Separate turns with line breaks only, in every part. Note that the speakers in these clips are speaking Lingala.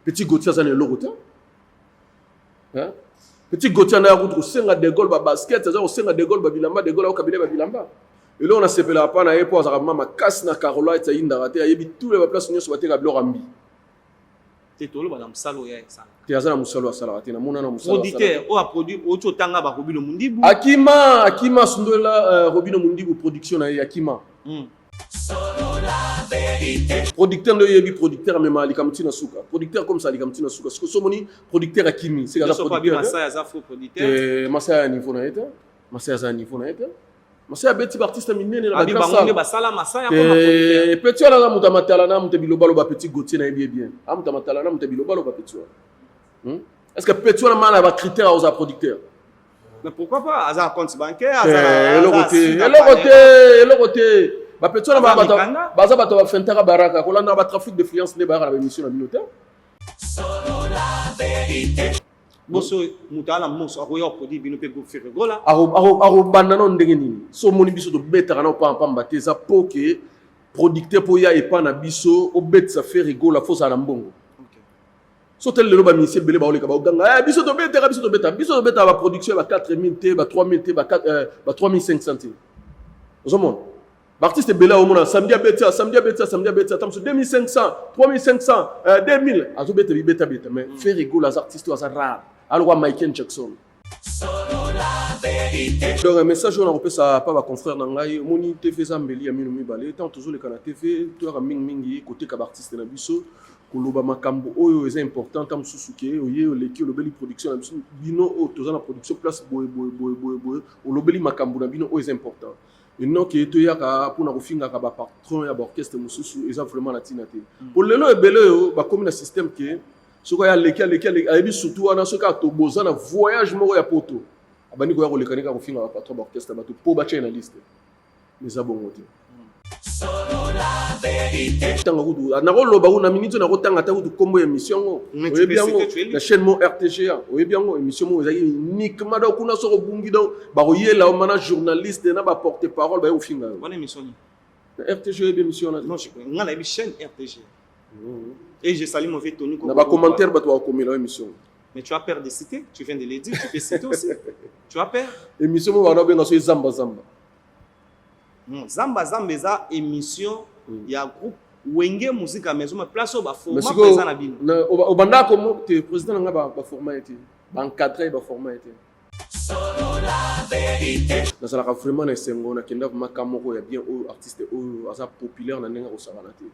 Petit Gauthier ça ne l'autre. Hein? Petit Gauthier na route au senga de gol ba basket, ça au senga de gol ba bilamba de gol au kabile ba bilamba. Et là on a sepela pa na epo za mama casse na Carola et inda raté yebi tous les places nyos baté ka blorambi.
Tetolo ba na musalo ya ça.
Te azana musalo asala raté na mona na musalo.
Auditeur o a produit o tanga ba Robino Mundibu.
Akima sundola Robino Mundibu production na Akima. Producteur de yebi producteur même ali kamtina suka. Producteur comme ça ali kamtina suka. Ce que somoni producteur Akimi, c'est la producteur.
Masaya za faux producteur.
Masaya niveau na eta. Masaya za niveau na eta. Masaya beti artiste minene na
bakasa. Abi bango ba sala masaya comme producteur.
Petit ala mutamatala na mutabilobalo ba petit Gauthier na bien. Mutamatala na mutabilobalo ba petit. Est-ce que petit ala mana ba critère aux producteurs?
Mais pourquoi pas Azar compte bancaire,
le côté ba petit ala baza bato ba fentara baraka ko landa ba trafic de fluence ne ba la émission na minotaire.
Boso mutala moso akoya produit bino pe go faire gola.
Aro banana ndenge nini. So moni biso to betara na pa pamba teza poke producteur po ya epa na biso o bet sa faire gola fosa na mbongo. So tel le ba ministère belé ba oleka ba oganga biso to beta ba production ba 4000 T ba 3000 T ba 3500 T. Ozomon l'artiste belé au monde samedi beta tam so 2500 3500 2000 azo beta mais faire rigolo les artistes aux rare alors Michael Jackson. Donc un message on a repé ça pas ba confrère nangai moni TV Zambeli ya mino mibale tant toujours le kana TV to ra mingi côté ka artiste na biso koloba makambo oyo est important tam susuke oye leki lobeli production na biso bino o toza na production place boy o lobeli makambo na bino o est important et non que to yaka pour na kofinga ka ba patron ya ba orchestre mususu eza vraiment na tinate pour lelo ebele yo ba comme na système que soko ya leki ayebi surtout ana soka to boza na voyage moko ya poto abani ko ya kolekanika kofinga ba patron ba orchestre ba to po ba chaîne liste mais ça bon côté tango kudu na koloba una minute na kotanga ta kudu kombo émission oyebiango la chaîne mo RTGA oyebiango émission mo ezaki uniquement donc kuna soko bungi donc ba koyela o mana journaliste na ba porter parole ba ofinga
bonne émission ni
RTGA émission là
non je connais ngala bi chaîne RTGA et je salue mon Tony
na ba commentaire ba to komela émission
mais tu as peur de citer tu viens de le dire tu peux citer aussi tu as peur
émission mo ba benga so zamba
Zamba eza émission ya groupe Wenge musique à maison mais place au ba format présent na bino
au banda comme te président nga ba format été ba encadrer ba format été na sala ka vraiment na sengo na kenda makamoko ya bien au artiste au asa populaire na ndenga ko sala te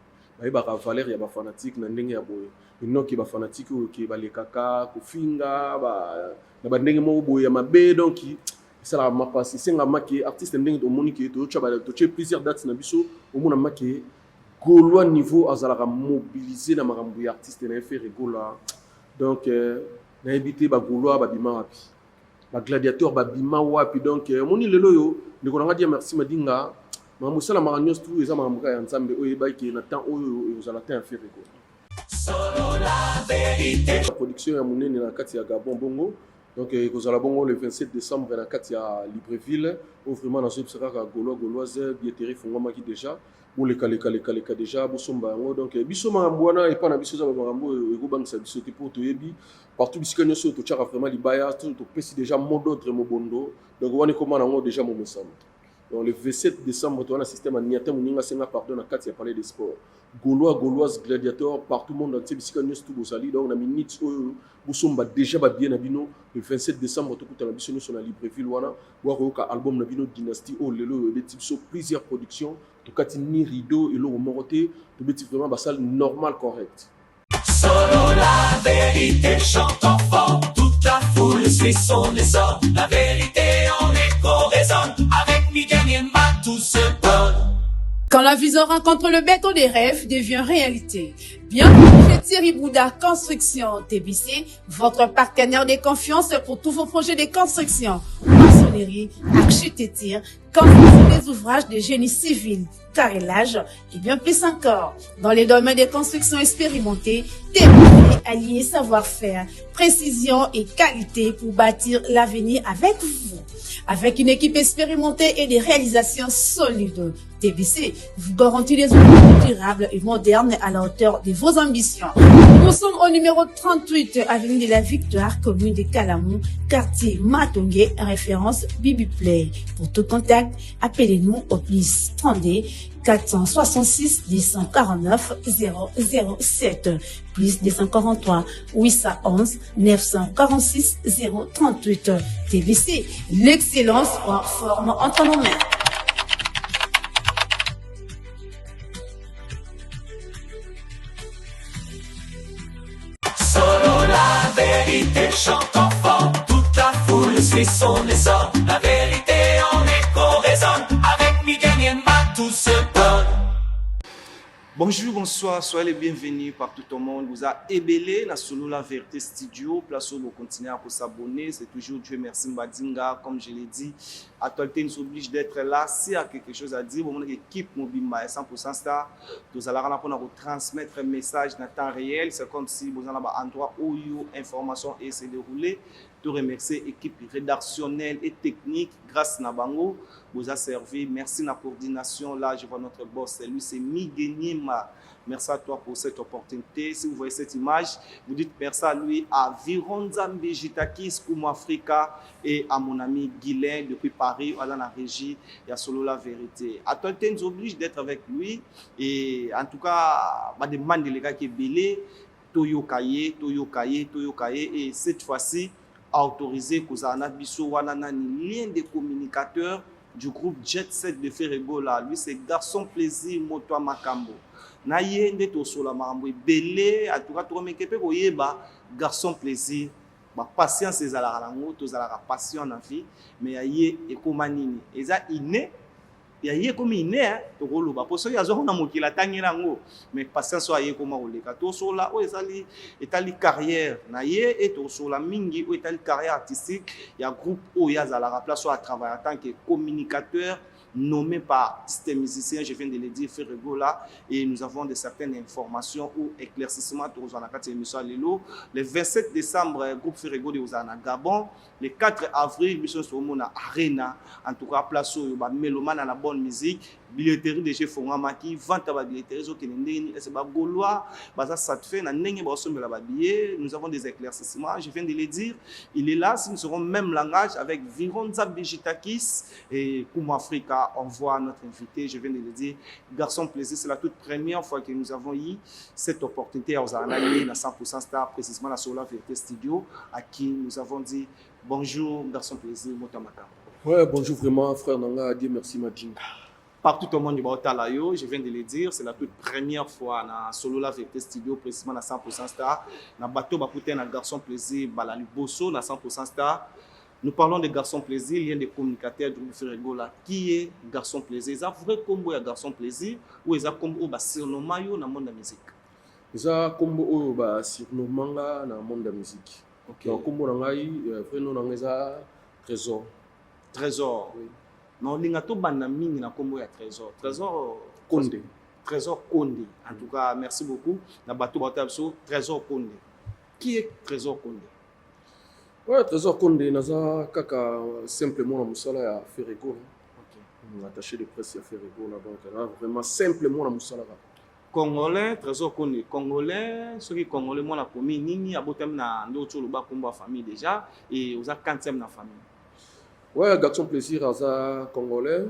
ba valeur ya ba fanatique na ndenge ya boye inoki ba fanatique ki ba lekaka ko finga ba na ba ndenge mo boye ya mabe donc ça la m'a passé c'est nga maki artiste ndenge to monique to chaba to che plusieurs dates na biso au mona maki golo niveau azala mobiliser na makambo ya artiste na faire gola donc na éviter ba golo ba bima wapi ba gladiateur ba bima wapi donc moni lelo yo ndiko nga dire merci madinga mamu sala maranyos tout eza mamuka ya nzambe oyo ba ki na temps oyo ozala temps faire gola la production ya munene na kati ya Gabon bongo. Donc, nous allons le 27 décembre dans Katia Libreville, où vraiment dans ce sera gauloise, billetterie fondement qui déjà, pour les calés déjà, Bosomba. Donc, Bissoma Mbouana et pas na Bissoza Bambo, et Goubang Sabisoté pour Toyebi, partout Biscanio sur Tochara vraiment Libaya, tout précis déjà mon d'autres Mobondo. Donc, on est comment déjà mon message. Donc, le 27 décembre, on a un système à Niatem, on a un pardon à Katia parler des sports. Gauloise, gladiateur, partout le monde entier, Biscanio tout Bosali, donc on a mis Nitz. Bosomba déjà bien nabino le 27 décembre tout à la mission sur la Libreville wana wa album nabino dynastie au lelo des types sur plusieurs productions to katini rideau et le moroté to beti vraiment ba salle normal correct
solo la vérité chante fort toute la foule suit son essor la vérité en écho résonne avec Miguel Niemba tout se donne.
Quand la vision rencontre le béton des rêves devient réalité. Bienvenue chez Thierry Bouda Construction TBC, votre partenaire de confiance pour tous vos projets de construction, maçonnerie, architecture, construction des ouvrages de génie civil, carrelage et bien plus encore. Dans les domaines de construction expérimentés, TBC allié savoir-faire, précision et qualité pour bâtir l'avenir avec vous. Avec une équipe expérimentée et des réalisations solides, TBC vous garantit des outils durables et modernes à la hauteur de vos vos ambitions. Nous sommes au numéro 38, avenue de la Victoire, commune de Kalamou, quartier Matongé, référence Bibi Play. Pour tout contact, appelez-nous au plus 32 466 249 007, plus 243 811 946 038. TVC, l'excellence en forme entre nos mains.
Solo la vérité chante enfant, toute la foule suit son essor. La vérité en écho résonne, avec Miguel Niemba tout se donne.
Bonjour, bonsoir, soyez les bienvenus partout au monde. Vous a ébélé dans Solo la Vérité Studio. Place où vous continuez à s'abonner. C'est toujours Dieu merci Mbadinga. Comme je l'ai dit, Actualité nous oblige d'être là. S'il y a quelque chose à dire, mon équipe Mobimba est 100% star. Nous allons transmettre un message dans le temps réel. C'est comme si vous avez un endroit où l'information est se déroulée. Je remercie l'équipe rédactionnelle et technique grâce à Bango. Vous a servi. Merci de la coordination. Là, je vois notre boss. Lui, c'est Miguel Niemba. Merci à toi pour cette opportunité. Si vous voyez cette image, vous dites merci à lui, à Vironzambe Jitakis, Kumu Africa et à mon ami Guilain depuis Paris, à la régie, et à Solo la Vérité. Actualité nous oblige d'être avec lui. Et en tout cas, ma demande de les gars qui est belé, Toyo Kaye. Et cette fois-ci, autorisé Kouzana Bissou Wananani, l'un des communicateurs du groupe Jet Set de Ferrego là. Lui, c'est Garçon Plaisir Motoa Makambo. Na yende to sola makambo belé, en tout cas to mekepe ko yeba Garçon Plaisir. Ba patience ezala rango, to zala passion na vie, mais aye ekomanini. Eza inné. Ya ye komi inné to ko loba. Poso ya zo na mokila tangela ngo, mais patience aye koma oleka. To sola o ezali etali carrière na ye et to sola mingi o etali carrière artistique. Ya groupe o ya zala place à travailler en tant que communicateur nommé par ces musiciens, je viens de le dire, Ferrego là, et nous avons de certaines informations ou éclaircissements de Rosanakati et Michel Lelo. Le 27 décembre, groupe Ferrego de Osana Gabon. Le 4 avril, Michel Somona Arena, en tout cas, place où mélomane à la bonne musique. Billetterie de chez Fongamaki, vente à la billetterie, c'est pas gaulois, ça te fait, nous avons des éclaircissements, je viens de le dire, il est là, si nous serons même langage avec Vironzambe Jitakis et Kumu Africa, on voit notre invité, je viens de le dire, Garçon Plaisir, c'est la toute première fois que nous avons eu cette opportunité à Ozanaïe, dans 100% Star, précisément la Solo la Vérité Studio, à qui nous avons dit bonjour, Garçon Plaisir, Motamaka.
Ouais, bonjour vraiment, frère Nanga, Dieu merci Madinga.
Partout au monde du Baotalayo, je viens de le dire, c'est la toute première fois dans Solo la Vérité Studio, précisément dans 100% Star. Dans Bateau Bakouten, dans Garçon Plaisir, Balali Bosso, dans 100% Star. Nous parlons de Garçon Plaisir, il y a des communicateurs du groupe Ferrego là. Qui est Garçon Plaisir? Est-ce vrai combo à Garçon Plaisir ou est-ce combo au surnommé dans le monde de la musique?
Est-ce combo au surnommé dans le monde de la musique? Ok. Donc combo dans le vrai nom dans Trésor.
Trésor. Oui. Non, il y a tout le monde na combo ya Trésor. Trésor
Condé.
Trésor Condé. En tout cas, merci beaucoup. Na bateau Trésor Condé. Qui est Trésor Condé?
Ouais, Trésor Condé, naza kaka simplement la musala ya Ferrego. OK. Attaché de presse ya Ferrego là, donc vraiment simplement la musala.
Congolais, Trésor Condé. Congolais, ceux qui Congolais, moi la commis nini abotem na ndoto loba komba famille déjà et aux a 40e na famille.
Ouais, Garçon Plaisir, Aza Congolais,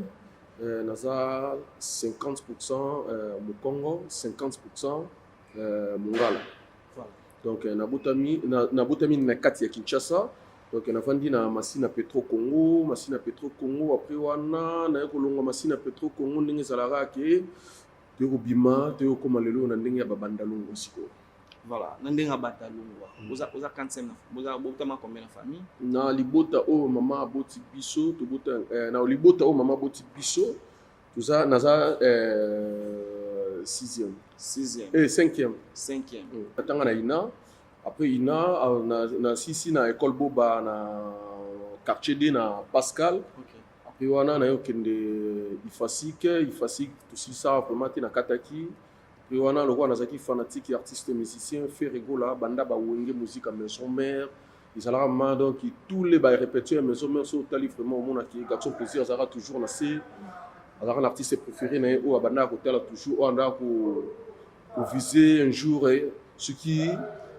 Naza 50% au Congo, 50% Mongala. Voilà. Donc, Nabutami na kati ya Kinshasa. Donc, navandi na Masina Petro Congo, après wana na ekolonga Masina Petro Congo ndenge zalara ke te obima te okoma lelo na ndenge ya babandalungu siko.
Voilà, ndenga batalungwa. Boza 45 boza botama combien de famille?
Na libota o mama boti biso to bota na libota o mama boti biso tuza naza 6e. 5e. Atanga na ina après ina na sisi na école boba na quartier D na Pascal. OK. Après wana na yo kende ifasike tout ça vraiment na kataki. Et on a le roi Nazaki fanatique et artiste musicien Ferrego là banda ba wenge musique à maison mère ils allaient mal donc tous les ba répéter maison mère sur tali vraiment mon qui Garçon Plaisir azara toujours na c'est azara l'artiste préféré na o banda ko tala toujours on a ko pour viser un jour ce qui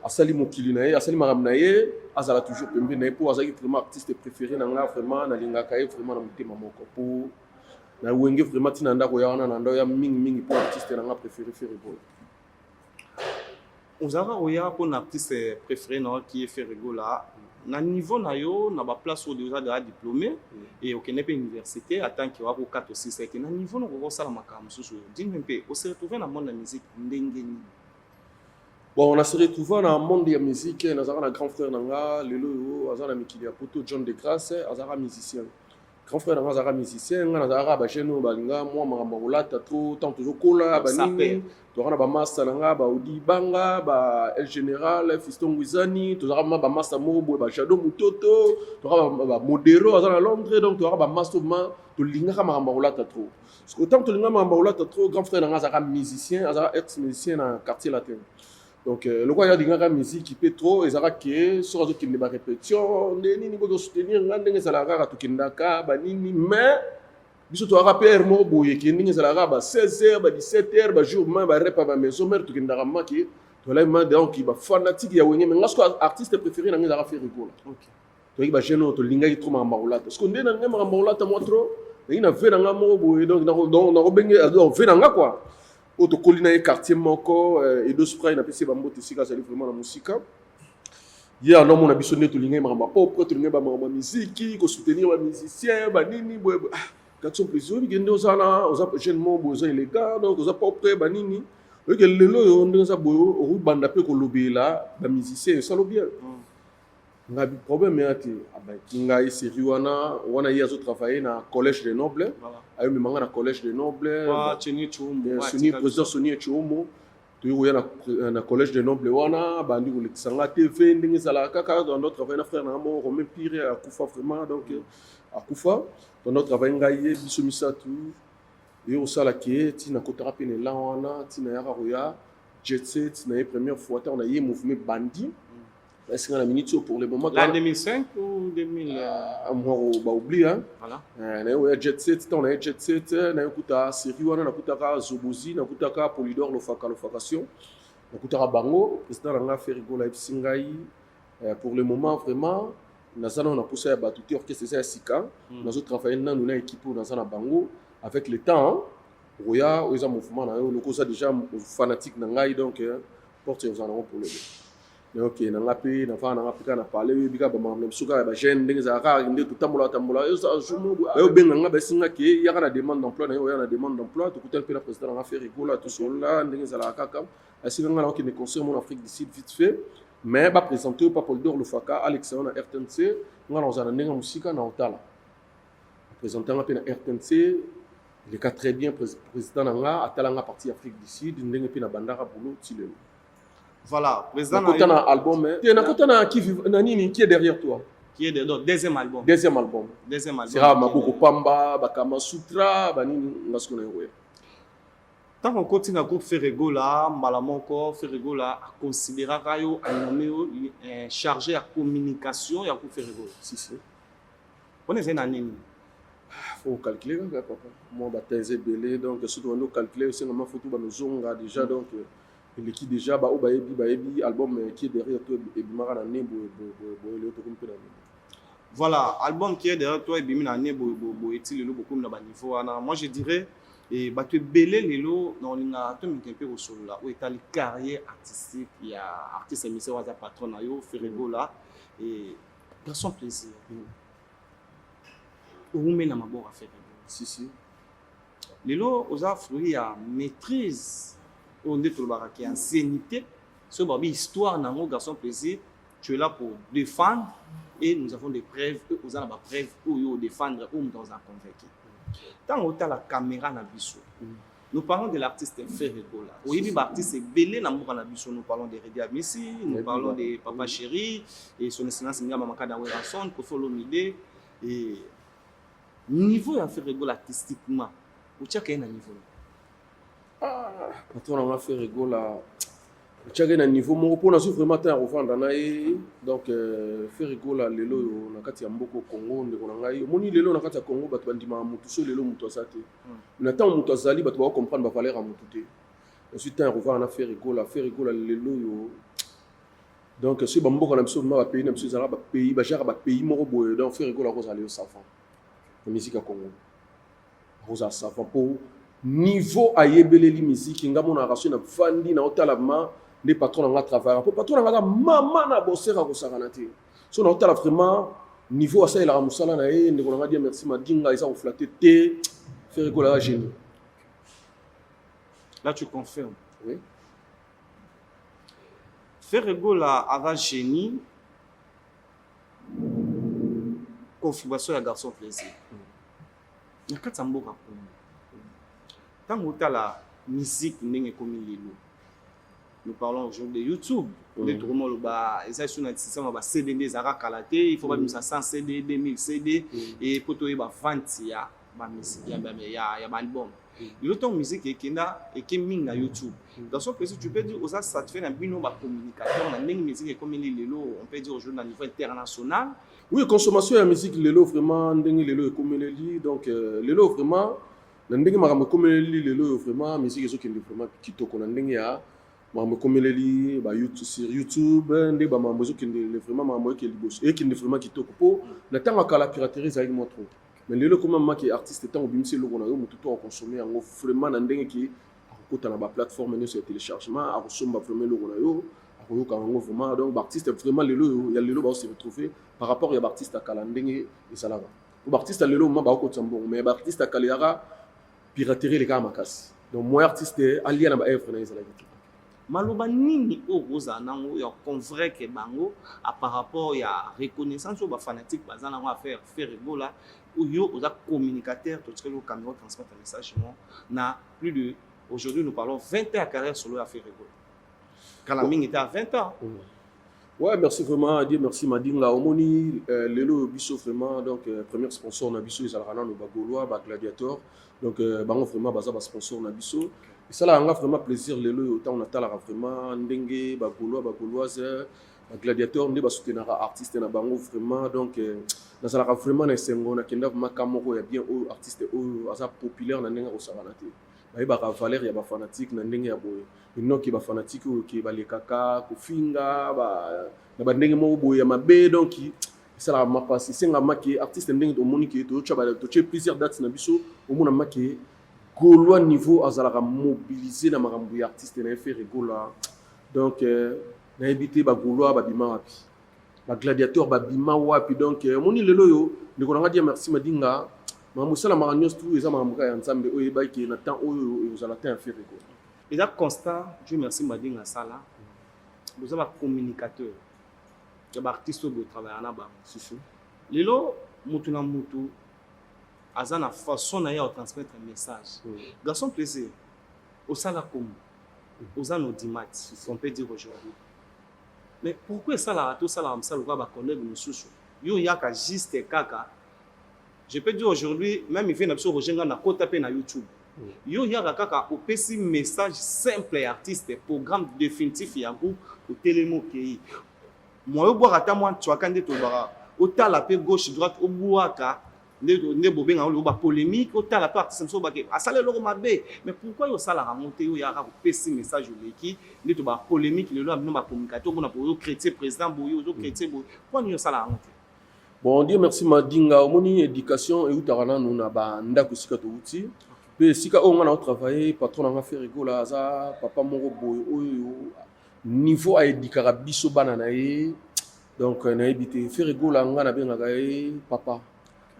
asali mokili na ye asali makambo na ye azala toujours pembeni na ye mpo azalaki vraiment artiste préféré na nga vraiment nalingaka ye vraiment na motema moko mpo na wenge vraiment ntina ndako ya wana na ndako ya mingi mpo artiste na nga préféré Ferregola.
ozalaka koya mpona artiste préféré na qui est Ferregola na niveau na yo na baplace oyo oza deja diplômé et okende mpe université atanke wako 4 ou 6 eke na niveau na kokosala makambo mosusu oyo dime mpe ose retrouve na monde ya musique ndenge nini?
Bon, on a se retrouvé dans le monde de la musique, nous avons un grand frère Nanga, Lelo, Azana Mikilia Poto, John de Grasse, Azara musicien. Grand frère Nanga, Azara musicien, Azara Bacheno, Balinga, moi, Marambarola, Tatro, tant toujours Kola, Banini, Torana Bamasta Nanga, Baudi Banga, El Général, Fiston Wizani, Torana Bamasta Mobo, Bachado Mutoto, Torana Modero, Azana Londres, donc Torana Bamasta Tolinga Marambarola, Tatro. Parce que autant Tolinga Marambarola, Tatro, grand frère Nanga, Azara musicien, Azara ex-musicien dans le quartier latin. Donc, le quoi il y a des musique qui peut trop, et ça va que sur les autres qui ne pas répétition, ni niveau de soutenir, n'engagez ça la rare à tout kindaka, banini, mais biso to rapper mo boye qui n'engagez ça la rare à 16h, 17h, jour même rap à maison, mère tout kindaka maki, to là même donc qui va fanatique ya wenge, mais lorsque artiste préféré n'engagez ça Ferregola. OK. To yi ba jeno to linga yi trop mambarola. Parce qu'on est dans le mambarola ta moi trop, il na fait dans mo boye donc na robenge on fait dans quoi. Auto colina et quartier moko et deux spray na pesi bambote sika ça vraiment la musique. Hier non mon abisonné to linga mamba pas to linga ba mamba musique ko soutenir ba musicien ba nini boy quand son plaisir bi gendo sana oza jeune mo boza illégal donc oza pas prêt ba nini que lelo yo ndeza boyo o banda pe ko lobela ba musicien ça lo bien. Ngabi problème ati kinga isiri wana yezo travailler na collège des nobles ayo mimanga na collège des nobles
Cheni Chumbo
Soni président Soni Chumbo tu yoya na collège des nobles wana bandi ko lekisanga TV ndingi sala kaka dans notre travail na frère na mo Romain Pire akufa vraiment donc akufa dans notre travail ngaye biso misatu yo sala ke tina ko thérapie ne la wana tina ya roya jet set na première fois on a yé mouvement bandi. Est-ce qu'on a minute pour le moment?
L'an 2005 ou 2000?
Moi, on va oublier.
Voilà.
On a jet set, on a jet set, on a écouté série, on a écouté Zobozi, on a écouté Polydor, l'Ofakation, on a écouté Bango, président Ranga Ferregola Singai. Pour le moment, vraiment, nous avons poussé à battre orchestre c'est Sika. Nous avons travaillé dans une équipe dans un Bango avec le temps. Roya, ils ont mouvement, le cause déjà fanatique Nangai donc porte aux en pour le. OK na ngapi na fa na ngapika na pale bika ba mamle suka ba jeune ndenge za ka ndenge tutambola yo sa jumo yo benga nga ba singa ke ya kana demande d'emploi na yo ya na demande d'emploi to kutel pe la président na Ferregola tout seul là ndenge za la kaka asinga nga na ki ne conseil mon Afrique du Sud vite fait mais ba présenter pas Polydor Lofaka Alexandre na RTNC nga na za ndenge musika na otala présenter nga pe na RTNC il est très bien président na nga atala nga partie Afrique du Sud ndenge pe na bandara boulot tilelo.
Voilà, président
na album tu na kotana qui est derrière toi,
qui est dedans deuxième album
sera Maboko Pamba Bakama Sutra banini ngasko na yoya
tant qu'on continue à groupe Ferregola Malamoko Ferregola a considéré rayo nommé chargé à communication ya groupe Ferregola
si
on est un nini
faut calculer papa moi bataise belé donc surtout on doit calculer c'est vraiment photo ba nozonga déjà donc l'équipe déjà ba obayebi album qui est derrière toi et bimara na nebo le to kumpe na.
Voilà, album qui est derrière toi et bimina nebo eti lelo beaucoup na ba niveau ana moi je dirais et ba tu belé lelo na olinga to mikempe ko solo la o etali carrière artistique il y a artiste émission waza patron na yo Ferregola et pour son plaisir o mena mabora Ferregola
si
lelo oza fruit ya maîtrise on est tout le qui ancienneté ce babi histoire nango garçon plaisir tu es là pour défendre et nous avons des preuves aux ana ba preuve ou yo défendre ou dans un convaincu tant autant la caméra na biso nous parlons de l'artiste Ferregola oui bi artiste belé na mboka na biso nous parlons de Redi Amisi nous parlons de Papa Chéri et son excellence Ngama Makada Weranson Koffi Olomide et niveau ya Ferregola artistiquement ou tchaka na niveau
patron on a fait Ferregola tchaka na niveau moko pona so vraiment ta revendre na ye donc Ferregola lelo na kati ya mboko Congo ndeko na ngai moni lelo na kati ya Congo bato bandima mutu so lelo mutu asate na tant mutu azali bato ba comprendre ba valeur ya mutu te ensuite on revoir na faire rigolo lelo yo donc si bamboka na biso ma pays na biso zala ba pays ba genre ba pays moko boye donc faire rigolo ko zala yo savant la musique à Congo rosa savant pour niveau ayebeleli musique ngamona raso na fandi na otalama les patrons nga travailler pour patron nga mama na bosera ko sakana te so na otala vraiment niveau à ça il a musala na e ndeko nga dire merci madinga isa ko flatter te faire rigolo la génie.
Là, tu confirmes.
Oui.
Faire rigolo à génie, confirmation à garçon plaisir. Il y a 4 sambo. Tant que tu as la musique, nous parlons aujourd'hui de YouTube. Les tourments, ils sont sur notre système, CD, des arabes calatés, il faut pas mettre 100 CD, 2000 CD, et pour toi, il y a 20 il y a un album. L'autre musique qui est mis sur YouTube. Dans ce cas, tu peux dire que ça te fait un binôme de communication. On a une musique comme on peut dire aujourd'hui à niveau international.
Oui, consommation de musique, lelo vraiment, lelo comme leli. Donc, lelo vraiment, ndenge ma comme leli lelo vraiment musique qui est vraiment qui to qu'on ndenge ya, ma comme leli ba YouTube sur YouTube, ndenge ba ma musique qui est vraiment ma musique qui est libos et qui est vraiment qui to ko. Na tanga kala piraterie ça moi trop. Mais le comment moi qui artiste tant au bimse le on a eu tout à consommer en vraiment ndenge qui à la plateforme sur téléchargement à consommer vraiment le on a eu à quand vraiment donc artiste vraiment le il y a le va se retrouver par rapport à artiste à kalandenge et ça là ou artiste le moi ba ko tsambon mais artiste à kaliara piraterie les gars makasi donc moi artiste allié na ba œuvre na ezala
maloba nini o roza nango ya convaincre bango à par rapport ya reconnaissance au ba fanatique bazana va faire rigolo là où yo aux communicateurs tout ce que le caméra transmettre un message na plus de aujourd'hui nous parlons 20 ans à carrière sur le affaire rigolo quand la mine était à 20 ans.
Ouais, merci vraiment Dieu merci madinga omoni lelo biso vraiment donc premier sponsor na biso ezalana no bagolois ba gladiator donc bango vraiment baza ba sponsor na biso et ça là on a vraiment plaisir lelo autant on atala vraiment ndenge bagoloise ba gladiator ndé ba soutenir artiste na bango vraiment donc na ça là vraiment na sengo na kenda makamoko ya bien au artiste au asa populaire na ndenge ko savana te ba ba valeur ya ba fanatique na ndenge ya boye ino ki ba fanatique ki ba lekaka ko finga ba na ba ndenge mo boye ya mabe donc ça la ma passe singa maki artiste ndenge to monique to chaba to che plusieurs dates na biso au mona maki golois niveau azala mobiliser na makambo ya artiste na fait rigola donc na éviter ba golois ba bima wapi ba gladiateur ba bima wapi donc moni lelo yo ndiko nga dire merci madinga mamusala maranyos tout eza mamuka ya nzambe oyo ba ki na temps oyo ezala ta fait rigola
et là constat Dieu merci madinga sala vous avez un communicateur il y a artiste qui travaille en bas lelo mutu na mutu azana façon na ya transmettre un message garçon plaisir au sala comme aux anodimat on peut dire aujourd'hui mais pourquoi ça là tout ça là ça le va connaître nous sous yo yaka juste kaka je peux dire aujourd'hui même il fait une sur rejoindre na kota pe na YouTube yo yaka kaka au petit message simple et artiste programme définitif ya go au télémo qui moi boire ata moi tu akande to bara au tala pe gauche droite au boaka ne bobenga o ba polémique au tala pe artiste so ba ke asale lo mabe mais pourquoi yo sala remonter yo yaka au petit message qui ne to ba polémique le lo ba communicateur bona pour chrétien président boyo zo chrétien boyo pourquoi yo sala remonter.
Bon Dieu merci madinga omoni éducation et utarana nous na ba ndako sika to uti pe sika o ngana travailler patron nga faire rigola za papa moko boyo oyo niveau à éduquer biso bana na ye donc na ebité faire rigola nga na benga gaé papa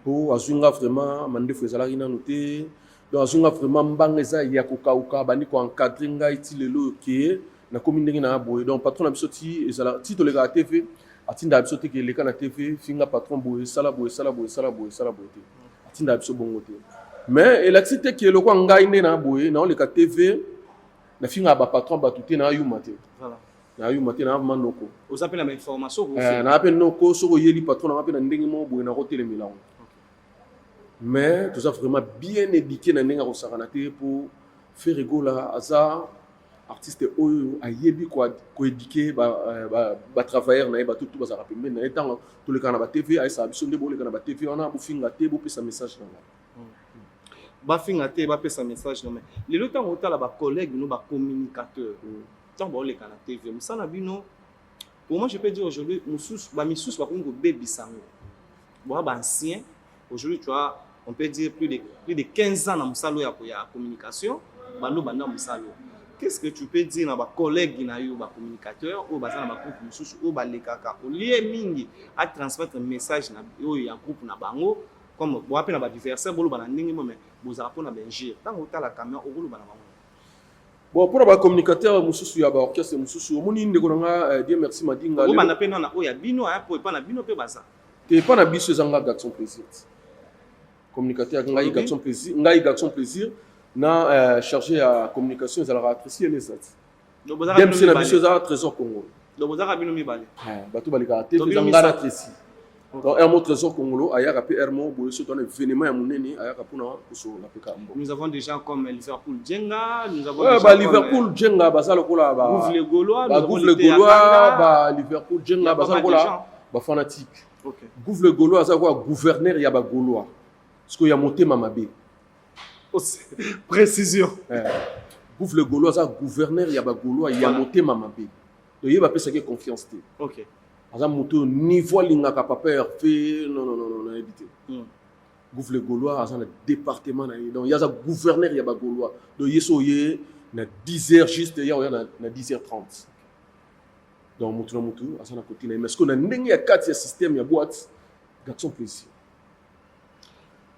po azunga vraiment mande fezala ina noté donc azunga vraiment mbanga za ya kokauka bandi ko encadrer nga iti lelo ke na komi ndenge na boye donc patron na biso ti ezala ti to le ga TV atinda biso te ke le kana TV finga patron boye sala boye te atinda biso bongo te mais électricité qui est le quoi ngai ne na boye na le ka TV na finga ba patron ba tuté na yuma te voilà na yuma te na manoko
aux appels à information
na appel noko soko yeli patron na appel na ndenge mo boye na hôtel Milan mais tout ça vraiment bien éduqué na ndenge ko sakana te pour faire rigola aza artiste oyo ayebi ko éduquer ba travailleur na ba tout ba za rappeler na étant tout le kana ba TV ay sa biso nde bo le kana ba TV on a bu finga te bo pesa message na
bafinga te bapesa message non mais lelo ntango otala bacollègue bino bacommunicateur ntango baoleka na tv mosala na bino pour moi je peux dire aujourd'hui bamisusu bakomi kobebisa yango boa baancien aujourd'hui tu vois on peut dire plus de 15 ans na mosala oyo ya communication bando banda mosala oyo. Qu'est-ce que tu peux dire na bacollègue na yo bacommunicateur oyo baza na bagroupe mosusu oyo balekaka olie mingi a transmettre message na oyo ya groupe na bango comme boape na badiversaire boloba na ndenge mo mais bozala mpona bengir ntango otala camion okoloba na bango.
Bon, pour les communicateurs, mususu ya ba orchestre mususu, omoni ndeko nanga Dieu merci madinga.
O bana pe na oya bino aya po pa na bino pe baza.
Te pas na biso zanga garçon plaisir. Communicateur ngai garçon plaisir, ngai garçon plaisir na chargé à communication za la apprécier les autres.
Donc bozaka
dem c'est na biso za trésor Congo.
Donc bozaka bino mibale.
Bato balika te zanga la trésor. Donc un mot trésor congolo ayaka pe ermo boyo surtout un événement ya munene ayaka pona kuso la peka mbo.
Nous avons des gens comme Liverpool Djenga, nous avons
des gens comme Liverpool Djenga basa lokola ba
Gouffre les Gaulois,
ba Liverpool Djenga basa lokola ba fanatique.
OK.
Gouffre les Gaulois ça quoi gouverneur ya ba Gaulois. Parce que ya monté mamabe.
Précision.
Gouffre les Gaulois ça gouverneur ya ba Gaulois ya monté mamabe. Donc il va pesa que confiance té.
OK.
Aza moto niveau lingaka papa fait non éviter. Gouffre les Gaulois aza na département na donc yaza gouverneur ya ba Gaulois. Donc yeso ye na 10h juste ya na 10h30. Donc moto aza na côté na mais ce qu'on a ndenge ya 4 système ya boîte garçon plaisir.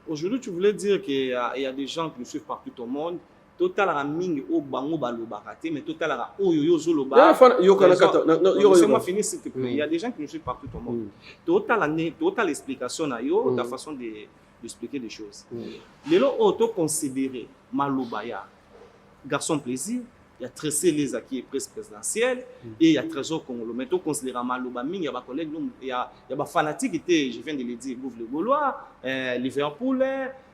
Aujourd'hui tu voulais dire qu'il y a des gens qui nous suivent partout au monde. Total la mingi au bango balobaka te mais total la oyo zoloba laisse-moi finir s'il te plaît. Il y a des gens qui nous suivent partout au monde. Total explication na yo ta façon d'expliquer des choses. Lelo auto considéré malobaya garçon plaisir, il y a Tressé les qui est presque présidentiel et il y a Trésor Congolo. Mais tu considères Maloba Ming, il y a des collègues, il y a des fanatiques qui étaient, je viens de le dire, Gouffre le Gaulois, Liverpool,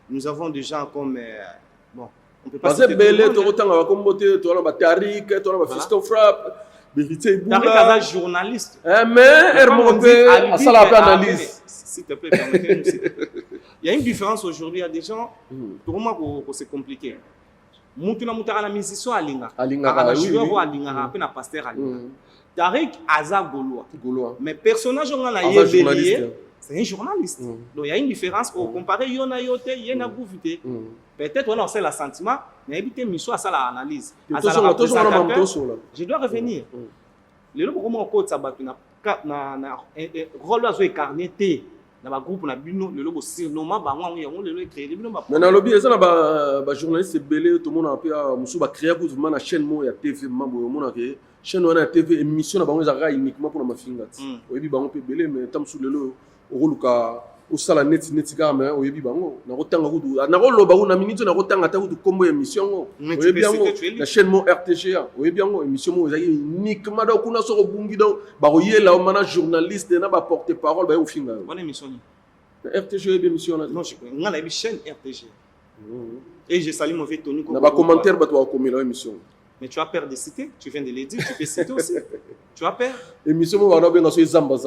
nous avons des gens comme bon.
Parce que Belé, tu as combattu, tu as Tarik, tu as Fiston Frappe, Vérité Boula.
Tarik est journaliste.
Mais Hermonde a ça la analyse.
S'il te plaît, permettez-nous. Il y a une différence aujourd'hui, il y a des gens, pour moi, c'est compliqué. Moutouna moutara la musicien alinga. Alinga. Joueur alinga, pe na pasteur alinga. Tarik Aza Gaulois. Mais personnage on a yé c'est un journaliste. Donc il y a une différence au comparer yona yote yena gouvité. Peut-être on a aussi le sentiment mais habiter mission à ça l'analyse. Je dois revenir. Les lots comment on code ça batu na rôle azo incarné té. Na ba groupe na bino le lobo surnommant ba ngwa yango le lo créer bino ba
mais na lobby eza na ba journaliste belé tout le monde a pe musu ba créer pour na chaîne mo ya TV mambo yo mona ke chaîne wana TV émission na bango za uniquement pour na mafinga oyebi bango pe belé mais tam sous le lo oroluka osala net ka mais oyebi bango na rotanga kudu na roloba na minute na rotanga ta kudu kombo émission oyebi bango na chaîne mo RTGA oyebi bango émission mo za uniquement donc kuna soko bungi donc ba oyela mana journaliste na ba porter parole ba ofinga
bonne émission
RTG est bien émission là.
Non, je connais. On a une chaîne RTG. Et je salue mon vieux Tony.
On a des commentaires bah toi comme l'émission.
Mais tu as peur de citer, tu viens de le dire, tu peux citer aussi. Tu as peur.
Émission moi on a bien sur Zamba.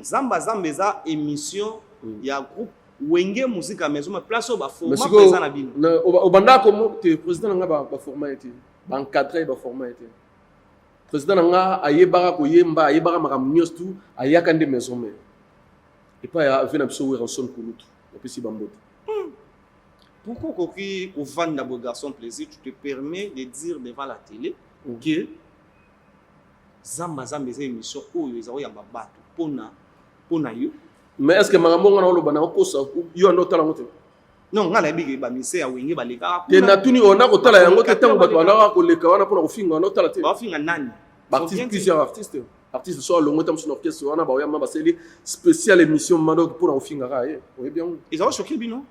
Zamba eza émission il y a groupe Wenge musique à maison mais place au ba format présent na bino.
Au banda comme tu président nga ba format été. Ba encadrer ba format été. Président nga ayebara ko yemba ayebara makam news tout ayaka ndé maison mais et pas à venir absolument en son pour l'autre et puis si bambote.
Pourquoi quand on vend d'abord garçon plaisir tu te permets de dire devant la télé que Zamba eza émission oyo eza ya babato pona yo
mais est-ce que marambo ngana oloba na kosa yo ndo tala ngote
non ngana bigi ba mise ya wenge baleka
te na tuni ona ko tala yango te tango bato ana ko leka wana pona ko finga ndo tala te
ba finga nani
plusieurs artistes soit longo tam son orchestre wana ba yamba baseli spécial émission mando pour na finga ra oui bien
ils ont choqué bino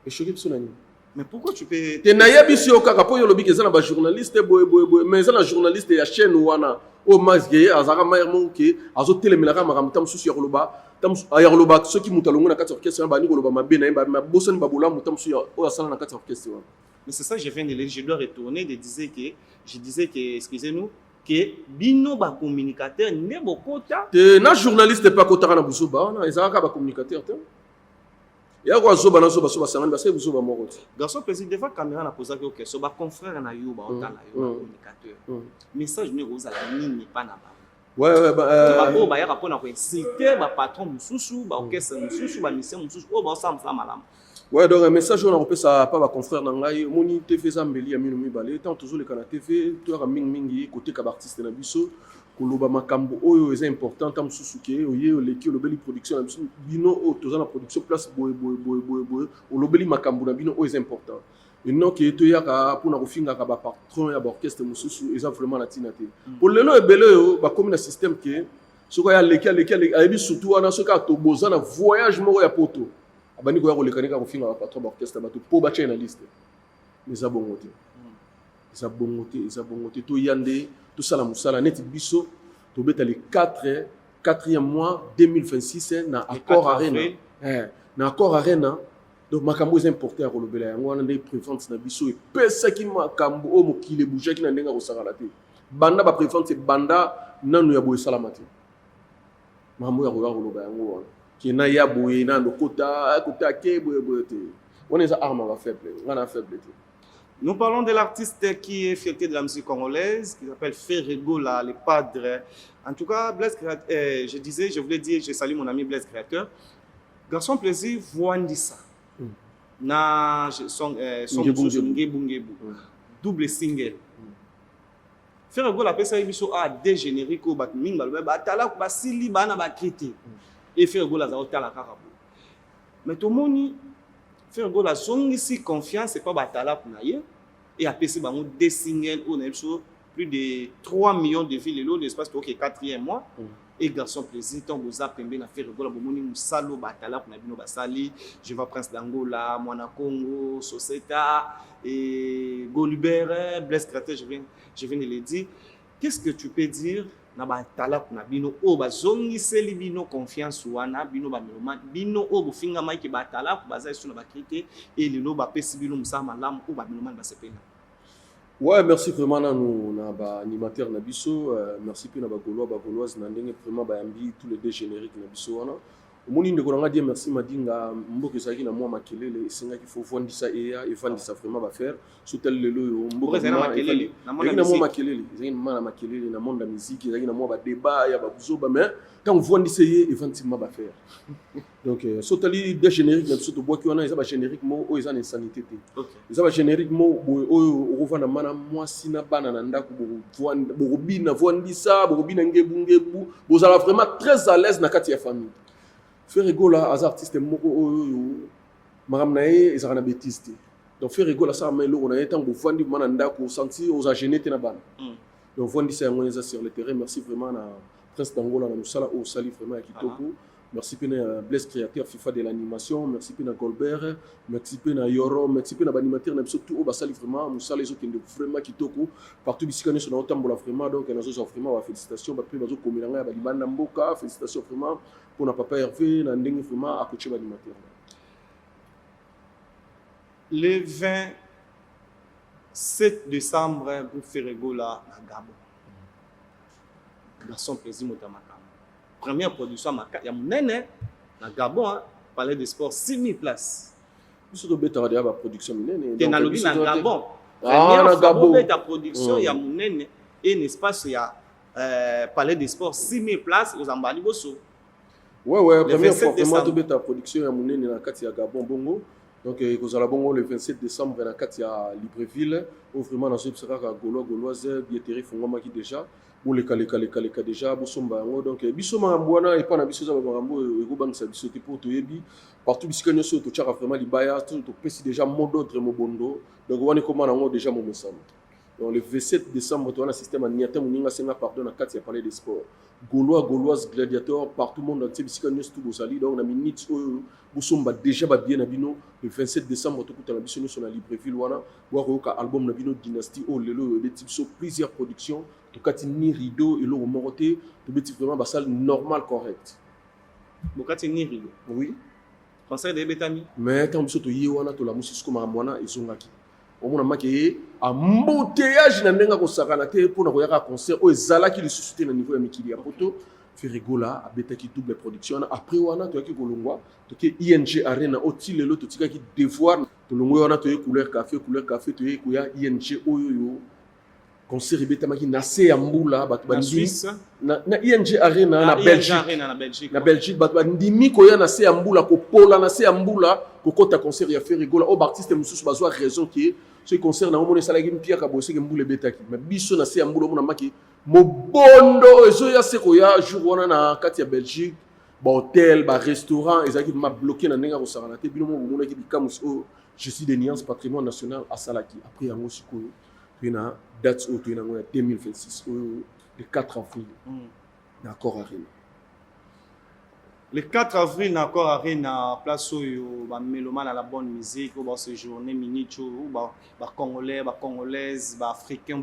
et choqué biso nani
mais pourquoi tu peux
te na yebi si okaka po yo lobi ke za na ba journaliste boy mais za na journaliste ya chaîne wana o masque azaka mayermo ke azo telemelaka makam tam susu ya koloba tam ya koloba ceux qui mutalongo na kati orchestre ba ni koloba mabe na ba bosani ba bola mutam susu o asala na kati orchestre wana.
Mais c'est ça je viens de le dire, je dois retourner de je disais que excusez-nous que bino ba communicateur ne bokota
te na journaliste pas kotaka na buso ba na ezaka ba communicateur te ya ko zoba na zoba soba sangani parce que zoba moko ti
garçon président devant caméra na posa que question ba confrère na yo ba otala yo communicateur message ne roza la nini pa na ba
ouais
ba ba ya rapona ko inciter ba patron mususu ba orchestre mususu ba mission mususu o ba sam malamu.
Ouais, donc un message on a repéré ça pas ma confrère nangai moni TV Zambeli ya minu mibale tant toujours le canal TV toi ra mingi côté ka artiste na biso koloba makambo oyo est important tam susuke oye leki lobeli production na biso bino o toza na production place boy o lobeli makambo na bino o est important ino ke to ya ka pour na kofinga ka ba patron ya ba orchestre mususu eza vraiment na tinate pour lelo ebele yo ba comme na système ke soko ya leki ayebi surtout ana soka to boza na voyage moko ya poto abani ko ya ko lekanika ko finga patron ba orchestre ba to po ba chaina liste mais ça bongote to yande to sala musala net biso to beta le 4e mois 2026 na accord arena na accord arena donc makambo est important ko lobela yango wana ndé préférence na biso e pesa ki makambo o mokile bouger ki na ndenga ko sala te banda ba préférence banda nanu ya boye salamati makambo ya ko loba yango wana na ya boye na lokota ke boye te on est arme va faible on a faible te.
Nous parlons de l'artiste qui est fierté de la musique congolaise, qui s'appelle Ferregola, le padre. En tout cas, Blaise Créateur, je voulais dire, je salue mon ami Blaise Créateur. Garçon plaisir, Voandissa. Na son Ngebu. Double single. Ferregola appelle ça émission a des génériques au batming batala basili bana bakete. Et Ferregola za otala karabo. Mais tout le monde Ferregola zongisi confiance c'est pas batala pour naye et après c'est bango des singles on a plus de 3 millions de vues le l'espace pour que 4e mois et garçon plaisir tant boza pembe na Ferregola bomoni musalo batala pour na bino basali je vais Prince d'Angola Mwana Congo Soseta et Golubert Blaise Créateur je viens de le dire. Qu'est-ce que tu peux dire na batala pour na bino o bazongiseli bino confiance wana bino ba meloma bino o bufinga maiki batala pour baza sur na bakrité et lelo ba pesi bino musama lam o ba meloma ba sepena.
Ouais, merci vraiment na ba animateur na biso merci pe na ba gauloise na ndenge vraiment ba yambi tous les deux génériques na biso wana omoni ndeko nga dire merci madinga mboke ezaki na mwa makelele esenga ki faut vondisa eya et vondisa vraiment ba faire so tel lelo mboke
na makelele
na mwa makelele ezaki na makelele na monde la musique ezaki na mwa ba débat ya ba buzoba mais tant vondisa ye et vondima ba faire donc so tali deux génériques na biso to boki wana eza ba générique mo o eza na insanité te eza ba générique mo oyo okova na mana mwasi na bana na ndako bobina vondisa bobina ngebu bozala vraiment très à l'aise na kati ya famille. Ferregola as artiste moko oyo magam na ye ezaka na bêtise te donc Ferregola ça mais on a été en bofandi mana ndako senti aux agénété na bana donc vondi ça ngone sur le terrain merci vraiment na Prince d'Angola na musala au sali vraiment ya kitoko merci pe na Blaise Créateur FIFA de l'animation merci pe na Golbert merci pe na Yoro merci pe na animateur na biso tout au basali vraiment musala ezo kende vraiment kitoko partout bisikane sur na otambola vraiment donc na zo vraiment félicitations ba pe bazo komelanga ya balibanda mboka félicitations vraiment pour na papa Hervé na ndenge vraiment à coacher l'animateur.
Le 27 décembre groupe Ferregola na Gabon. Garçon plaisir motamaka. Première production ya munene na Gabon palais de sport 6000 places.
Biso beta ya ba production munene.
Te na lobi na Gabon.
Na Gabon
beta production ya munene et un espace ya palais de sport 6000 places aux ambali bosso.
Ouais, première fois vraiment to beta production ya munene na kati ya Gabon bongo. Donc kozala bongo le 27 décembre na kati ya Libreville où vraiment na sera ka gauloise billetterie fongoma ki déjà pour les calé déjà bosomba yango donc biso mambwana et pas na biso za mambo ego bangisa biso te pour toyebi partout bisika nyoso to tchaka vraiment libaya to pesi déjà mot d'ordre mobondo donc wani comment nango déjà mo mesamo donc le 27 décembre to na système aniata muninga senga pardon na kati ya palais des sports gauloise gladiateur partout monde entier bisika nyoso to bosali donc na minute bosomba déjà ba bien na bino le 27 décembre to kutana biso nyoso na Libreville wana wa ko ka album na bino dynastie oh lelo des types sur plusieurs productions to kati ni rideau et l'eau moroté to beti vraiment ba salle normal correct
bokati ni rideau
oui
conseil de betami
mais tant biso to yi wana to la musique comme amwana ezongaki omona maki embouteillage na ndenga kosakana te mpona koyaka concert oyo ezalaki lisusu te na niveau ya mikili ya poto Ferregola abetaki double production après wana toyaki kolongwa toke ING Arena oti lelo totikaki devoir tolongwa wana toye couleur café toye koya ING oyo concert ebetamaki na se ya mbula bato bandimi na ING Arena na Belgique bato bandimi koya na se ya mbula kopola na se ya mbula kokota concert ya Ferregola o artiste mosusu bazwa raison qui ce concert na omona esalaki mpia kaboseke mbula ebetaki mais biso na se ya mbula omona maki mobondo ezoya se koya jour wana na kati ya Belgique ba hôtel ba restaurant ezalaki ma bloqué na ndenge kosakana te bino momonaki bikamus o je suis de Niance patrimoine national asalaki après yango sikoyo na date au 2026 le 4 avril d'accord Arena
le 4 avril encore Arena place où ba mélomane à la bonne musique ou ba séjourner minute ou ba congolais ba congolaises ba africains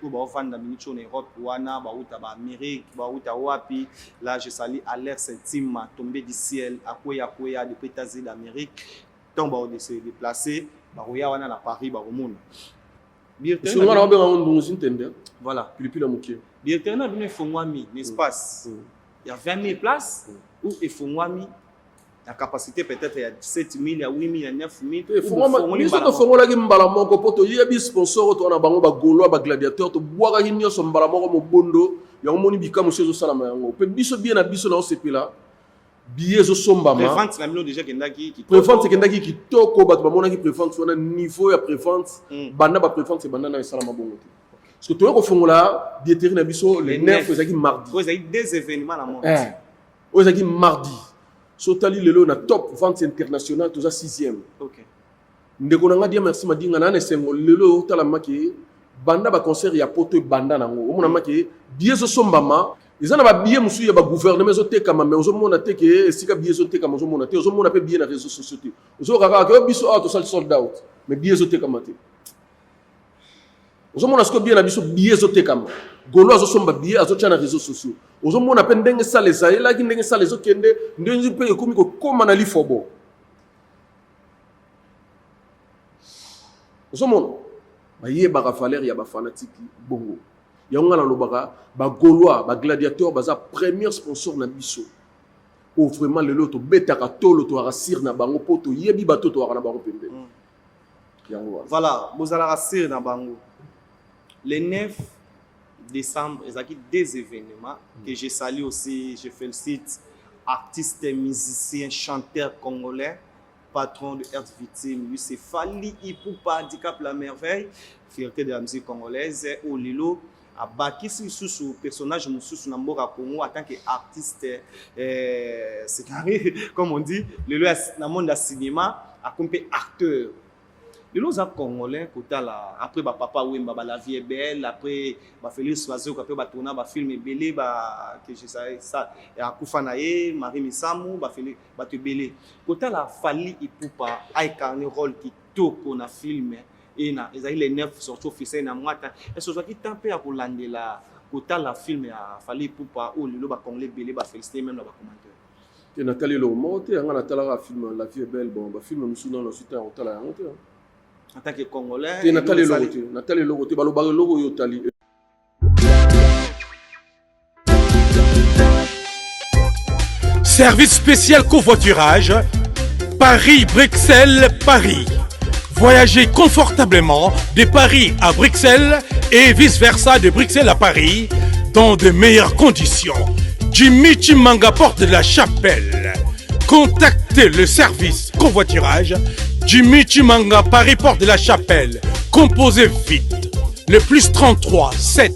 ou ba vendre minute en Europe wana ba uta ba Amérique ba uta wapi là je salue Alex Intima tombé du ciel à koya des États-Unis d'Amérique donc ba se déplacer ba roya wana na Paris ba romona
voilà, puis la moquée.
Directeur n'a bien fait un espace. Il y a 20 000 places où il faut la capacité peut-être il y a 7 000, il y a 8 000, il y a 9 000. Il faut il y a des sponsors, il y a des Gaulois, des gladiateurs, il y a des Bondo, il y a des Bikamusio Salama. Il y a bien biso dans ce pays-là. Billets au somba ma prévente la million déjà kendaki
qui prévente kendaki qui toko bat ba monaki prévente sur un niveau ya prévente banda ba prévente c'est banda na salama bongo parce que toi ko fongola billetterie na biso les 9 ezaki mardi
vous avez des événements la monde
ezaki mardi so tali lelo na top vente internationale toza 6e
OK
ndeko nanga dia merci madinga na sengo lelo tala maki banda ba concert ya poto banda nango omona maki billets au somba ma ils ont ba billet musu ya ba gouvernement zo tekama mais ozo mona teke esika billet zo tekama ozo mona te ozo mona pe billet na réseaux sociaux te ozo kaka ke biso auto sold out mais billet zo tekama te ozo mona sko billet na biso billet zo tekama golo azo somba billet azo tia na réseaux sociaux ozo mona pe ndenge sale zaela ki ndenge sale zo kende ndenge pe ekomi ko koma na lifobo ozo mona ba yeba ka valeur ya ba fanatique bongo yonga na lobaka ba Gaulois ba gladiateur baza premier sponsor na biso o vraiment le loto betaka tolo to rasir na bango poto yebi bato to na bango pembe
voilà bozala rasir na bango le 9 décembre ezaki des événements que je salue aussi je félicite artistes musiciens chanteurs congolais patron de Earth Victime lui c'est Fally Ipupa handicap la merveille fierté de la musique congolaise au Lilo abakisi sous personnage mususu na mboka Congo en tant qu'artiste scénariste comme on dit le na monde du cinéma accompagné acteur le za congolais kotala après ba papa Wemba ba la vie est belle après ba Félix Oiseau après ba tourna ba film belé ba que je sais ça et akufa na ye Marie Misamu ba Félix ba te belé kotala Fally Ipupa ay carné rôle qui toko na film et na ezali les 9 sorties officielles na mwata et ce soit qui tempé à kolandela kotala film ya Fally Ipupa o lelo ba congolais belé ba féliciter même na ba commentaire
et Nathalie Lomote anga natala film La vie est belle bon ba film musu na suite en otala yango te
en tant que congolais
et Nathalie Lomote ba loba logo yo tali
service spécial covoiturage Paris-Bruxelles Paris. Voyagez confortablement de Paris à Bruxelles et vice-versa de Bruxelles à Paris dans de meilleures conditions. Jimmy Chimanga porte de la Chapelle. Contactez le service covoiturage Jimmy Chimanga Paris porte de la Chapelle. Composez vite le plus 33 7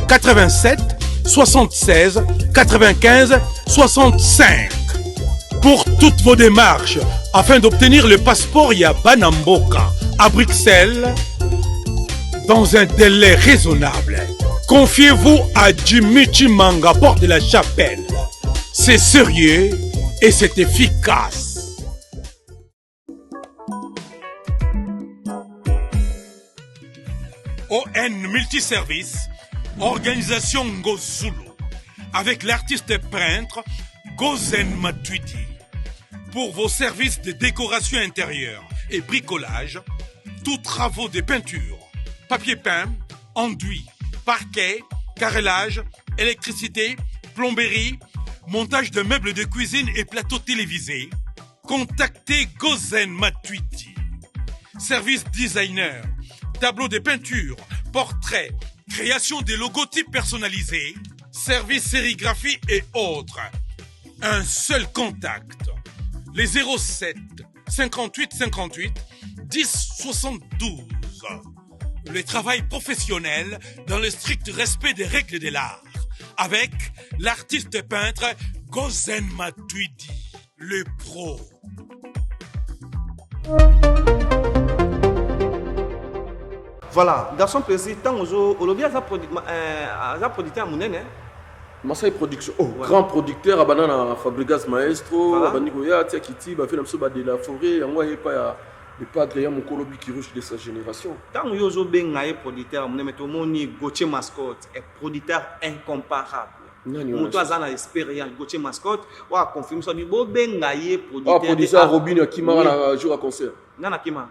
87 76 95 65 pour toutes vos démarches afin d'obtenir le passeport Yabanamboka à Bruxelles dans un délai raisonnable. Confiez-vous à Jimmy Chimanga porte de la Chapelle. C'est sérieux et c'est efficace. ON Multiservice, organisation Ngozulu, avec l'artiste peintre Gozen Matuidi. Pour vos services de décoration intérieure et bricolage, tous travaux de peinture, papier peint, enduit, parquet, carrelage, électricité, plomberie, montage de meubles de cuisine et plateaux télévisés, contactez Gozen Matuidi. Service designer, tableau de peinture, portrait, création de logotypes personnalisés, service sérigraphie et autres. Un seul contact. Les 07 58 58 10 72. Le travail professionnel dans le strict respect des règles de l'art. Avec l'artiste peintre Gozen Matuidi, le pro.
Voilà, dans son plaisir, tant aux lobby, à producteur à Mounene.
Masai Production. Oh, grand producteur, à Banana Fabregas Maestro, à Banikoya, Tiakiti, à Fenamso de la Forêt, à moi, il n'y a pas de padre, il y a mon colobi qui rush de sa génération.
Tant que vous avez un producteur, vous avez Gauthier Mascotte, un producteur incomparable. Vous avez une expérience, Gauthier Mascotte, vous avez confirmé ça, vous avez un producteur.
Ah, producteur Robin qui m'a joué à concert.
Nana Kima.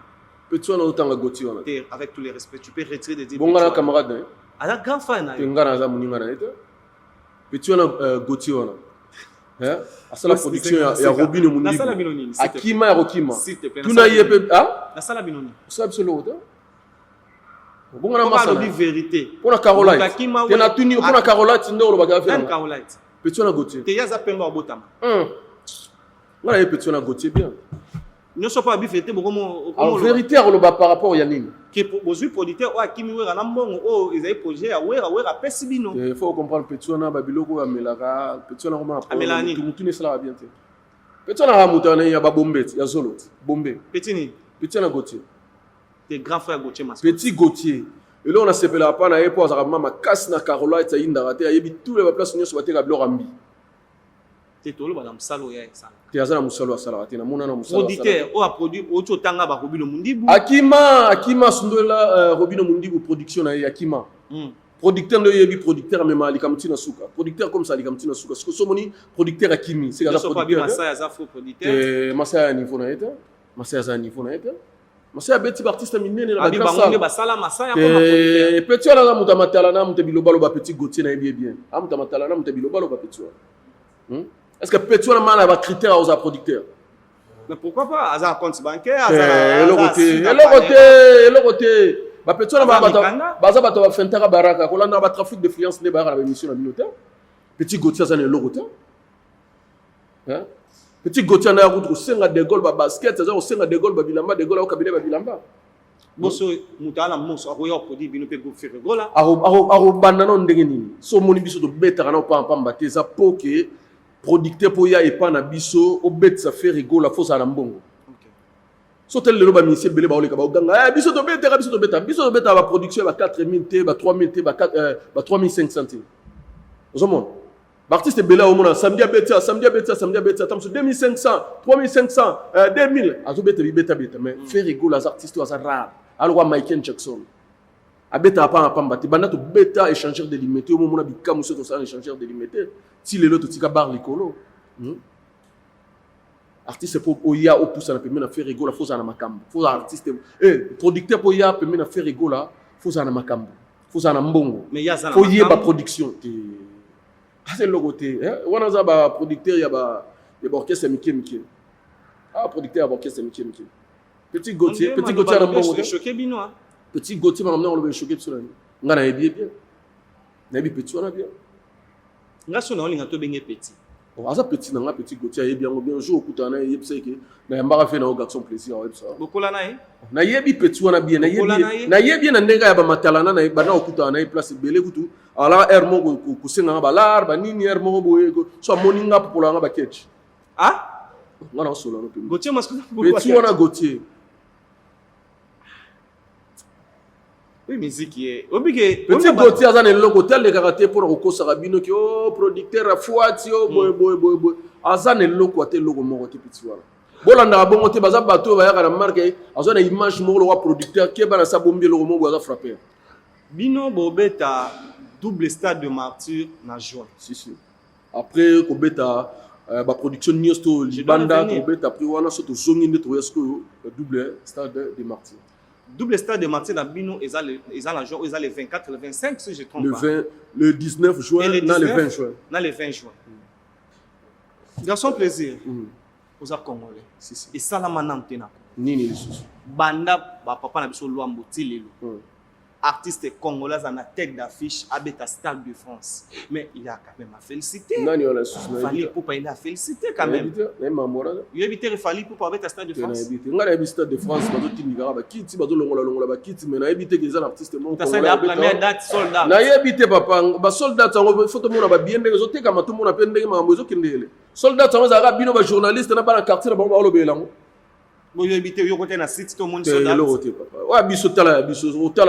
Petit on a autant de Gauthier.
Avec tous les respects, tu peux retirer des
bon camarade.
À la grande fan.
Tu es un grand ami. Petit on a Gauthier. À la production, il y a Robin Mundi. Akima et Rokima. Tu n'as pas.
La salle Binoni.
C'est absolument.
Bon, on a la vérité.
Pour la Carolite. Tu n'as tout ni pour la Carolite, tu n'as pas fait.
Carolite.
Petit on a Gauthier.
Tu as appelé au Botam.
On a petit on a Gauthier bien.
Ne sois pas vérité,
en vérité, on par rapport à Yannin.
Qui est producteur, qui est un bon, oh, ils avaient projet à à Pessibino.
Il faut comprendre que petit on a Babiloko à Melara, petit on a Roma à Melanie. Tout cela bien. Petit on a Ramoutan, il y a Bombet, il y a Zolot, Bombé.
Petit
on a Gauthier.
Tes grands frères Gauthier Mascotte.
Petit Gauthier. Et là on a séparé la panne à l'époque, on a ma casse na Carolite, ça y est, il y a tous les places où on a été Rambi.
Madame Salo ya ça.
Tiazana musalo asala tina mona na musalo.
Producteur o a produit auto tanga ba Robino Mundibu.
Akima sundola Robino Mundibu production na Akima. Producteur de yebi producteur mais mali kamtina suka. Producteur comme ça li kamtina suka. Ce que somoni producteur Akimi, c'est la producteur.
Masaya za faux producteur.
Masaya niveau na eta. Masaya za niveau na eta. Masaya beti artiste minene na
ba bango ba sala Masaya comme producteur.
Petit ala na mutamatala na mutabilobalo ba petit Gauthier na bien. Am mutamatala na mutabilobalo ba petit. Est-ce que Petit on a un critère aux producteurs?
Mais pourquoi pas? À un compte bancaire,
le côté. Petit on a un baraka. On a un trafic de fluence de baraka à l'émission de Minotaire. Petit Gauthier, ça n'est le côté. Petit Gauthier, on a un route au sein de Gaulle, basket, au sein de Gaulle, Bilamba, de Gaulle, au cabinet Bilamba.
Bosso, Moutala, Moussa, Roya, produit, Binope, Gouffer, Gola.
Arobananon Dengeni. So monibiso de bête, on a pas en pambaté, ça poké. Producteur pour ya et pas na biso au bet ça fait rigolo la fausse à l'ambongo. So tel le ba monsieur belé ba oleka ba ganga biso to beta ba production ba 4000 T ba 3000 T ba 3500 T. Ozomon. Artiste belé au mona samedi beta tam so 2500 3500 2000 azo beta mais fait rigolo les artistes aux rare. Alors Michael Jackson. Abeta pas pambati banda to beta échangeur délimité au moment na bika muso to ça échangeur délimité. Si les autres tika bar likolo artiste pour oya au pousse na permet na faire rigolo faut ça na makambo faut artiste producteur pour ya permet na faire rigolo faut ça na makambo faut ça na mbongo
mais ya ça
faut y ba production c'est le côté wana za ba producteur ya ba orchestre mike producteur ya orchestre mike petit Gauthier na mbongo
choqué binois
petit Gauthier maintenant on le choqué sur nga na bien na bi petit wana bien
nga so na olinga to benge petit
aza petit na nga petit Gauthier yebi yango bien jour kutana yebi seke na mbaka fe na o garçon plaisir yebi ça
bokola na
na yebi petit wana bien na yebi na ndenga ya ba matalana na ba na okutana na place belé kutu ala air mo ko senga ba lar ba nini air mo boye so moninga popola nga ba ketch nga na solo no
Gauthier Mascotte
petit wana Gauthier.
Oui, musique est. Obligé.
Petit Gauthier a un logo tel karaté pour Roko Sarabino qui producteur à Fouati boy. Azan le logo tel logo mo petit wala. Bolanda bongo te baza bato ba ya marque azana image mo lo producteur qui ba na sa bombi logo mo baza frapper.
Bino bobeta double stade de martyr na juin.
Si. Après ko beta ba production Niosto Libanda ko beta après wana soto zongi ndeto yasko double stade de martyr.
Double stade de Martin Dabino, ils ont les 24 le 25, si je ne trompe pas.
Le 19 juin, dans le 20 juin.
Dans le 20 juin. Garçon plaisir. Aux Congolais. Et ça, la manante.
Nini les sous.
Banda, papa n'a pas Luambo Tilelo. Artiste congolais à la tête d'affiche à Beta Stade de France. Mais il a quand même à féliciter. Il fallait pour pas il a félicité quand même. Il a évité Fali pour pas Beta Stade de France.
Il a évité Stade de France, il a évité Kiti, il a évité mais il a évité que les artistes montent.
Ça c'est la première date soldat.
Il a évité papa, ba soldat ça il faut tout le monde a bien des autres comme tout le monde a bien des mamozo qui ndele. Soldat ça on a bino ba journaliste na ba na quartier na ba ba lobelango.
Bon, il habite au côté na site tout le monde soldat.
Ouais, biso tala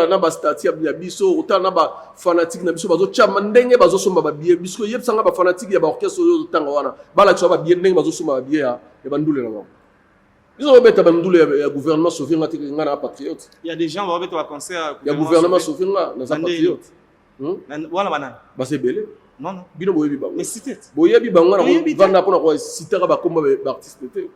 na ba stati ya biso, tala na ba fanatique na biso bazo chama ndenge bazo somba ba biye biso yeb sanga ba fanatique ya ba orchestre yo tanga wana. Bala tso ba biye ndenge bazo somba ba biye ya bandule na ba. Biso beta bandule ya gouvernement souverain ngati ngana patriote.
Il y a des gens va beta wa concert.
Ya gouvernement souverain na za patriote.
Wala banana.
Ba c'est belé.
Non.
Bino boyebi ba.
Mais cité.
Boyebi ba ngana vanda pona ko citer ba komba ba artiste te.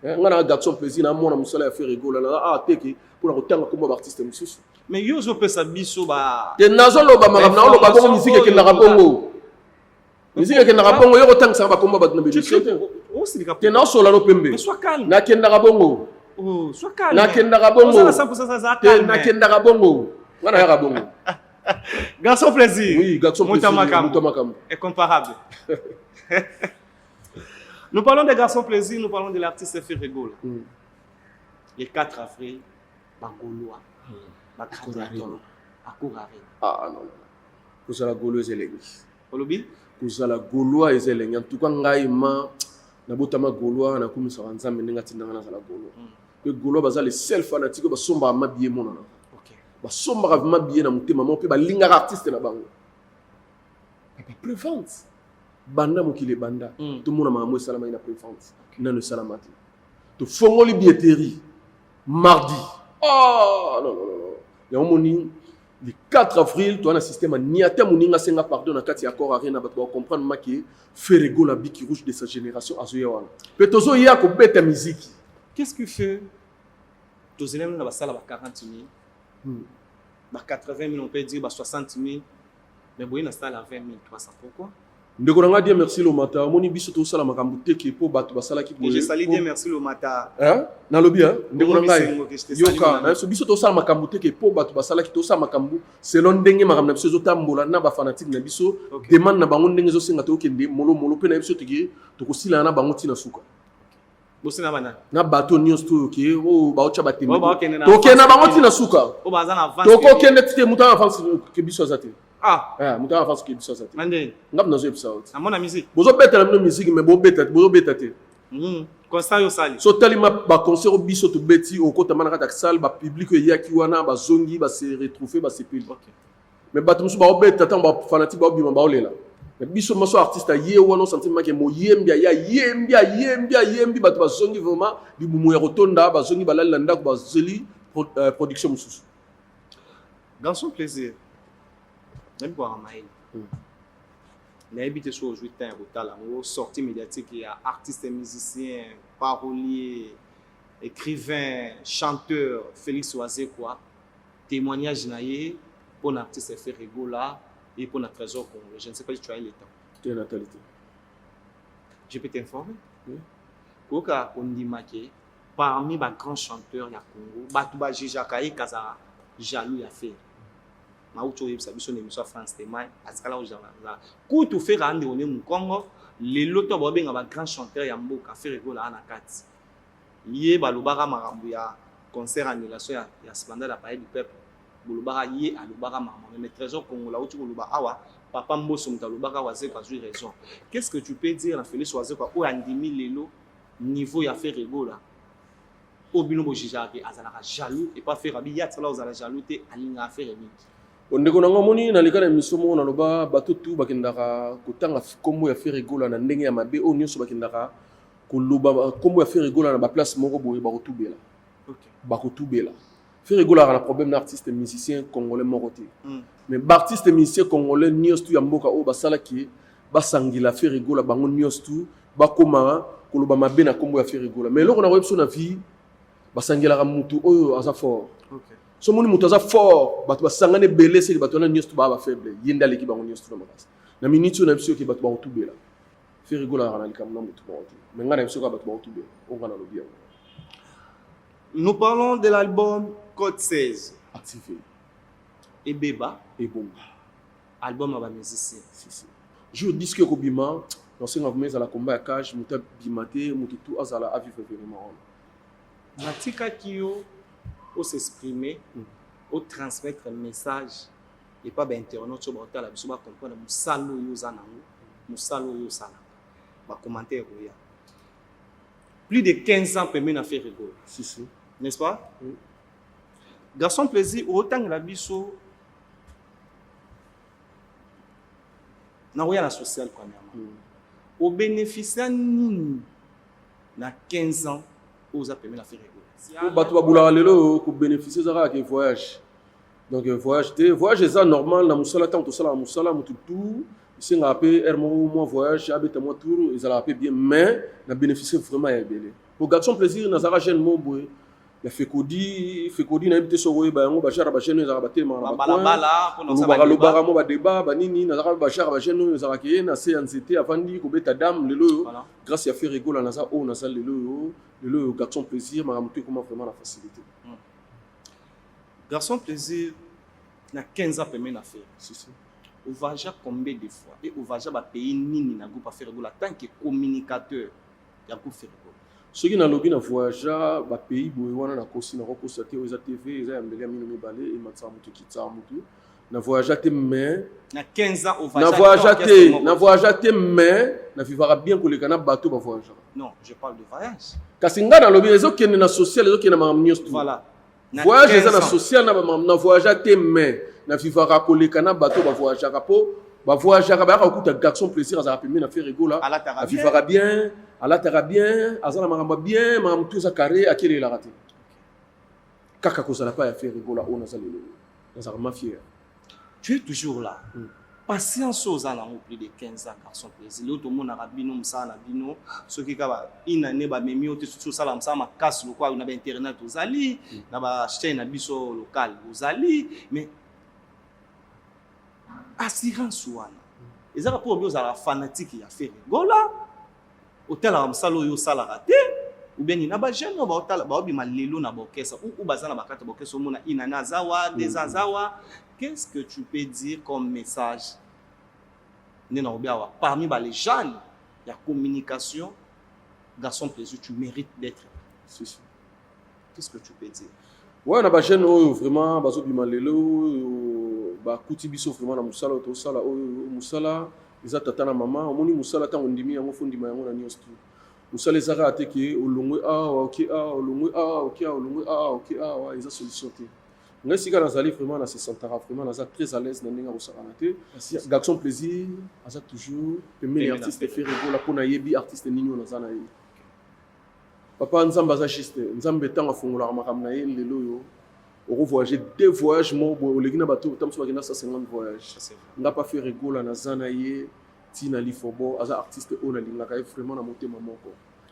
Ngana garçon plaisir na mona musala ya faire rigola na teki pour la rotanga comme artiste mususu.
Mais yo zo pesa biso ba.
Te nazo loba maram na loba bongo musique ke na Bongo. Musique ke na Bongo yo rotanga sa ba komba ba na bénédiction. Te na sola no pembe.
Mais sois calme.
Na ke na Bongo.
Oh, sois calme.
Na ke na Bongo.
Ça 100% ça calme.
Na ke na Bongo. Ngana ya Bongo.
Garçon plaisir.
Oui, garçon plaisir. Moutamakamu.
Est comparable. Nous parlons des garçons plaisir, nous parlons de l'artiste Ferrego. Le 4 avril, Bangoloa, Bakadiaton, Akourari.
Ah non. Kozala Gaulois elengi.
Olobi?
Kozala Gaulois elengi. En tout cas, ngai ma na botama Gaulois na kumisa nzambe ndenge tindanga na zala Gaulois. Le Gaulois baza les seuls fanatiques ba somba ma biye monana.
OK.
Ba somba ma biye na mutema mo pe ba linga artiste na bango. Papa prévente. Banda mokile banda tout le monde a mamou salama ina préférence na le salamati to fongoli billetterie mardi non ya omoni le 4 avril to na système niata moninga senga pardon na kati accord arena ba comprendre maki Ferrego la biki rouge de sa génération azoya wana pe tozo ya ko beta musique
qu'est-ce que fait tozelem na basala ba 40 000 ba 80 000 on peut dire ba 60 000 mais boye na sala 20 300 pourquoi
ndeko nanga dia merci Lomata moni biso to sala makambu teke po bato basala ki
boye je salue dia merci Lomata
na lobi ndeko nanga yoka so biso to sala makambu teke po bato basala ki to sala makambu selon ndenge makambu na biso zo tambola na ba fanatique na biso demande na bango ndenge zo senga to kende molo pe na biso teke to ko sila na bango tina suka
bosina bana
na bato news to ke o ba ocha batembe to ke na bango tina suka
o baza na avance
to ko kende tete muta avance ke biso azate muta avance ke biso azate
mande
ngap na zo episode
na mona musique
bozo beta na musique mais bozo beta te
constat yo sali
so talima ba concert biso to beti o kota mana kata salle ba public ya ki wana ba zongi ba se retrouver ba se pile mais bato musu ba beta tant ba fanatique ba bima ba olela mais biso maso artiste ye wana sentiment ke mo yembia yembi bato ba zongi vraiment di bumu ya rotonda ba zongi ba landa ko ba zeli production mususu
garçon plaisir même pour Amaïl. N'habite sur aujourd'hui temps retard sortie médiatique il y a artistes et musiciens, paroliers, écrivains, chanteurs, Félix Oazé quoi. Témoignage naïe pour l'artiste Ferrego là et pour notre trésor congolais. Je ne sais pas si tu as le temps.
Quelle natalité?
Je peux t'informer. Koka on dit que parmi les grands chanteurs du Congo, Batouba Jijakaï Kaza jaloux ya fait. Maucho yebisa biso na émission France Témoin azikala o jana ku to faire ande on mu Congo les loto ba benga ba grand chanteur ya mboka Ferrego la na kati ye balobaka makambo ya concert annulation ya scandale à Palais du Peuple bolobaka ye alobaka makambo mais trésor congolais uti koloba awa papa mboso mutalobaka waze kwa jui raison qu'est-ce que tu peux dire na Félix waze kwa o andimi lelo niveau ya Ferrego la obino bo jijaki azalaka jaloux et pas faire abi ya tsala ozala jaloux te alinga faire mingi
ondeko nanga moni na likana mission mo na loba bato tu bakindaka kotanga kombo ya Ferrego na ndenge ya mabe o nyonso bakindaka koloba kombo ya Ferrego na ba place moko boye ba kotubela bakotubela Ferrego na problème na artiste musicien congolais moko te mais ba artiste musicien congolais nyonso tu ya mboka o basala ki basangila Ferrego la bango nyonso tu bakoma koloba mabe na kombo ya Ferrego mais loko na webso na vie basangelaka mutu oyo aza fort.
OK.
So moni mutu aza fort, bato basangane belé c'est bato na nyonso ba faible. Yenda leki bango nyonso na makasi. Na minute na biso ke bato ba otubela. Fait rigola na likamna mutu ba otu. Mais ngana biso ka bato ba otubela. On va na lo bien.
Nous parlons de l'album Code 16.
Activé.
Et Beba,
Et bomba.
album à musicien.
Si. Je disque ko bima, dans ce ngavumeza la combat ya cage, muta bimate, mutu tout azala a vivre vraiment.
Natika Kio, au s'exprimer, au transmettre un message, et pas ben internaute sur la biso ba comprendre musalo yo zanango, musalo yo sala. Ba commentaire ya. Plus de 15 ans permet na faire rigolo.
Si.
N'est-ce pas?
Oui.
Garçon plaisir autant la biso na oya la social premièrement. Au bénéficiaire nini na 15 ans aux a permis la faire rigolo.
Bato babula lelo ko bénéficier zara ke voyage. Donc voyage ça normal na musala tant to sala musala mutu tout singa apé ermo mo voyage abeta mo tour ezala apé bien mais na bénéficier vraiment ya belé. Pour garçon plaisir na zara jeune mo boy ya fekodi na ibite sogoye ba yango ba jara ba jeune ezala batema na
balabala pour
nous ba lobara mo ba débat ba nini na zara ba jara ba jeune ezala ke na CNCT avandi ko beta dame lelo grâce à faire rigola na za o na za lelo garçon plaisir ma mutu comment vraiment la facilité.
Garçon plaisir na 15 ans permet na faire.
Si.
Ovaja combien de fois et Ovaja ba pays nini na groupe faire rigola tant que communicateur ya groupe faire rigola.
Ce qui na lobby na voyage ba pays boye wana na kosi na constater aux TV eza mbele mino mibale et matsa mutu kitsa mutu na voyage te mais
na 15 ans
na voyage te mais na vivra bien ko lekana bateau ba voyage.
Non, je parle de voyage.
Kasinga na lobby ezo kende na social ezo kende na mamnios tout.
Voilà.
Voyage eza na social na voyage te mais na vivra ko lekana bateau ba voyage rapo ba voyage ba ka okuta garçon plaisir azala permis na faire rigola.
A
vivra bien. Allah tera bien, azala maramba bien, maram tout ça carré à quel est la raté. Kaka ko sala pas ya faire rigola on azala le. Azala mafia.
Tu es toujours là. Patience aux ans plus de 15 ans garçon plaisir. L'autre monde a bino msala bino, ceux qui ka une année ba memi ote sur sala msama casse le quoi on a internet aux ali, na ba chaîne na biso local aux ali, mais assurance wana. Ezaka pour bio za fanatique ya faire rigola. Hôtel à Msalo yo sala raté ou bien na ba jeune ba hôtel ba obi malelo na bokesa ou bazana ba kata bokesa mona inana zawa des azawa. Qu'est-ce que tu peux dire comme message parmi les jeunes la communication garçon plaisir tu mérites d'être
si.
Qu'est-ce que tu peux dire?
Ouais na ba jeune vraiment bazo bi malelo ba kuti biso vraiment na musala to sala musala eza tata na mama omoni musala tango ndimi yango fondima yango na nyonso musala ezaka ate ke olongwe olongwe eza solution te ngai sika nazali vraiment na se sentara vraiment naza très à l'aise na ndenge akosakana te garçon plaisir aza toujours pemeli artiste fait rigola mpo nayebi artiste nini oyo naza na ye papa nzambe aza juste nzambe ntango afungolaka makambo na ye lelo oyo okovoyage 2 voyages mo boye oleki na bato tamoso bakenda 150 voyage nga pa fait rigola naza na ye ntina lifobo aza artiste oyo nalingaka ye vraiment na motema moko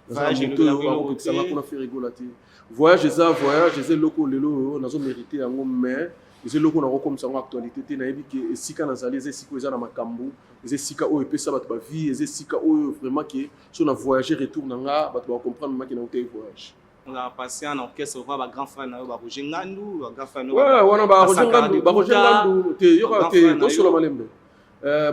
nazaamotoyoakokokisanga mpona fait rigola te voyage eza eloko lelo oyo nazomérite yango mais eza eloko nakokomisa yango actualité te nayebi ke esika nazali eza esika oyo eza na makambo eza esika oyo epesa bato bavie eza esika oyo vraiment ke so na voyage retour na nga bato bakocomprendre maki na otei voyage.
On a passé en orchestre, on va grand frère na Roger Ngandou, grand frère no.
Ouais, wana ba Roger Ngandou, te yoka te ko solo malembe.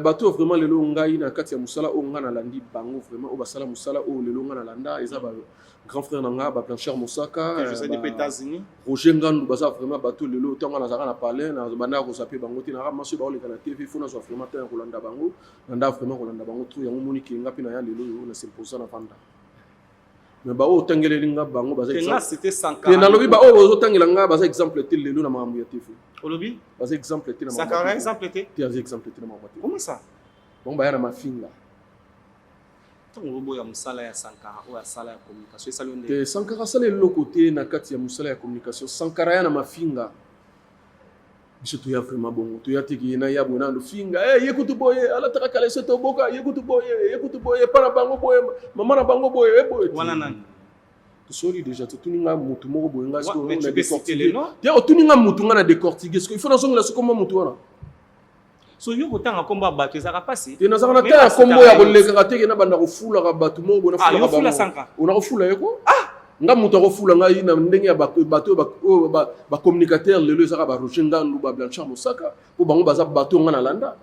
Bato vraiment lelo ngai na kati ya musala o nga na landi bango vraiment o basala musala o lelo nga na landa eza ba grand frère na nga ba Blanchard Mosaka,
je sais des États-Unis.
Roger Ngandou baza vraiment bato lelo tango na zaka na parler na banda ko sape bango te na ra maso ba o leka na TV fona so vraiment ta ko landa bango, landa vraiment ko landa bango tout yango moni ki nga pe na ya lelo na s'imposer na vanda. Mais ba o tangele linga bango baza
exemple c'était 140
na lobi ba o tangela nga baza exemple te lelo na makambo ya TV
o lobi
baza exemple te na
makambo 140 exemple te
te exemple te na makambo te.
Comment ça
bon ba ya na mafinga
tango lobo ya musala ya 140 o ya sala ya communication esali onde
te 140 sala eloko côté na kati ya musala ya communication 140 ya na mafinga biso to ya vraiment bongo to ya tiki na ya bona ndo finga ye kutu boye ala taka kala seto boka ye kutu boye para bango boye mama na bango boye boye
wana nani
tosoli déjà totuninga mutu moko boye nga siko
mais
on
tu
a
peux citer les
décortiqué
noms.
ya otuninga mutu nga na décortiquer ce qu'il faut nazongela siko mo mutu wana
So yo kotanga komba bato ezaka pasi.
te nazaka na te ya kombo ya kolekaka te na banda kofulaka bato moko boye na
Ah, yo
fulaka
fula
bango.
sanka.
On a refula yeko nga mutu akofula ngai na ndenge ya bato ba communicateur lelo ezaka ba Roger Ngandu ba Blanchard Mosaka po bango baza bato nga na landa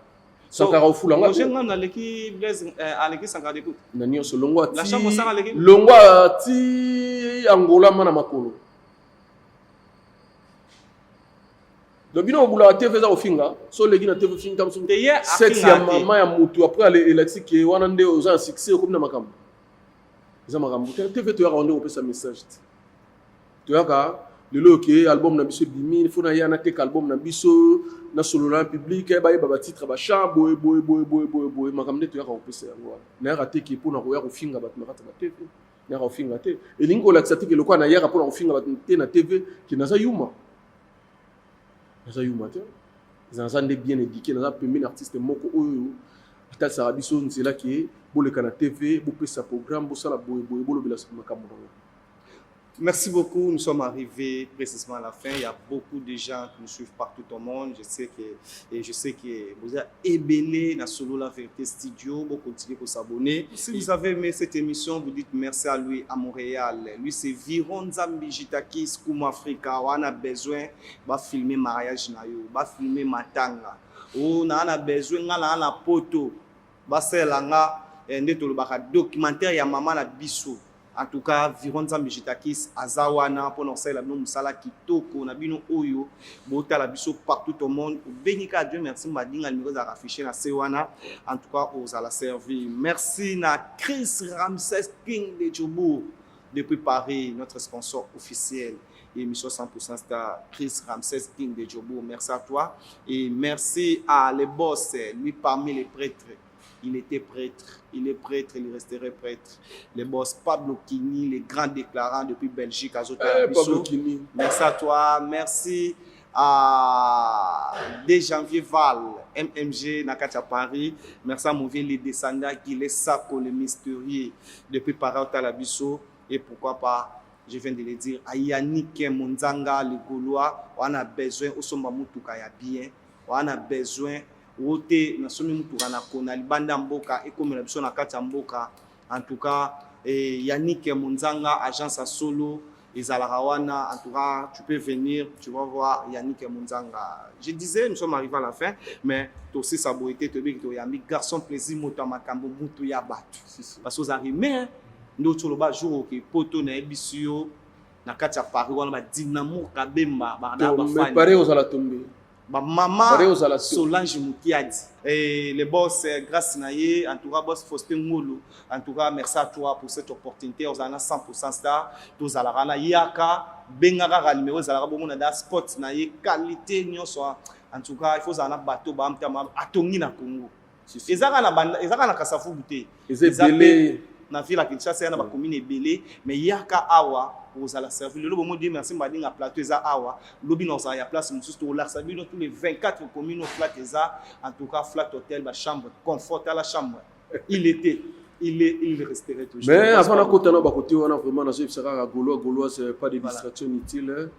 sanka refula nga
Roger Ngandu aleki Blaise aleki sanka de coup.
na nyonso longwa ti
Blanchard Mosaka aleki
longwa ti Angola mana makolo Dobino obula TV za ofinga so legi na TV finga tamso
te ye
sexe ya
afinga te.
mama ya mutu après ale elatiki wana nde oza un succès comme na makambo eza makambo te TV to yaka onde opesa message te to yaka lelo ke album na biso bimi fona yana te album na biso na solo na public ba yeba ba titre ba chant boy makambo nde to yaka opesa yango na yaka te ki pona ko yaka ofinga bat na kata ba TV na yaka ofinga te elingo la tsati ke lokwa na yaka pona ofinga bat te na TV ki naza yuma naza yuma te naza nde bien éduqué naza premier artiste moko oyo atalisaka biso nzela ke boleka na TV bopesa programme bosala boye bolobela makambo nango.
Merci beaucoup. Nous sommes arrivés précisément à la fin. Il y a beaucoup de gens qui nous suivent partout au monde. Je sais que vous êtes ébélés dans Solo La Vérité Studio. Vous continuez à s'abonner. Si vous avez aimé cette émission, vous dites merci à lui à Montréal. Lui, c'est Viron Zambi Jitakis Kouma Africa. On a besoin de filmer mariage nayo, de filmer matanga. On a besoin de la poto. Baselanga ndeto lobaka documentaire ya maman na biso. En tout cas, Viron Zambi Jitakis azawana pour nous la bino musala kitoko na bino oyo bota la biso partout au monde. Benika Dieu merci madinga numéro za affiché na sewana. En tout cas, aux ala servi. Merci na Chris Ramses King de Djobour depuis Paris, notre sponsor officiel. Émission 100% Star, Chris Ramses King de Djobour. Merci à toi et merci à les boss, lui parmi les prêtres. Il était prêtre, il est prêtre, il resterait prêtre. Les boss Pablo Kini, les grands déclarants depuis Belgique,
Pablo Kini.
Merci à toi, merci à dès janvier Val, MMG Nakacha Paris. Merci à mon vieux les descendants qui les Sako, le mystérieux depuis Paris à Labisso. Et pourquoi pas, je viens de le dire, à Yannick Monzanga, le Gaulois, on a besoin, au sommet Moutoukaya bien, on a besoin. Wote na somi mutuka na kona libanda mboka ekomela biso na kati ya mboka. En tout cas Yannick Monzanga agence à Solo ezalaka wana. En tout cas tu peux venir, tu vas voir Yannick Monzanga. Je disais nous sommes arrivés à la fin mais aussi sa beauté to bi to yambi garçon plaisir moto makambo mutu ya batu parce que vous arrivez ndo toloba jour ke poto na ebisio na kati ya Paris wana ba dynamo kabemba ba na ba
fani pare ozala tomber
ba maman Solange Moutiadi et les boss grâce naye en tout cas boss Faustin Ngolo. En tout cas merci à toi pour cette opportunité. On a 100% Star tous ala rana yaka bengaka ka numéro zalaka bongo na da spot naye qualité nyonso. En tout cas il faut zana bateau ba mtama atongi na Congo ezaka na banda ezaka na Kasafu bute
ezebele
na ville à Kinshasa na ba commune ebele mais yaka awa aux à la servir le lobo dit merci mbadinga plateau eza awa lobi na ya place mususu to la sabi tous les 24 communes au flat eza. En tout cas flat hotel ba chambre confort à la chambre il resterait toujours
mais avant na kota na ba côté wana vraiment na je sera Gaulois c'est pas de distraction inutile.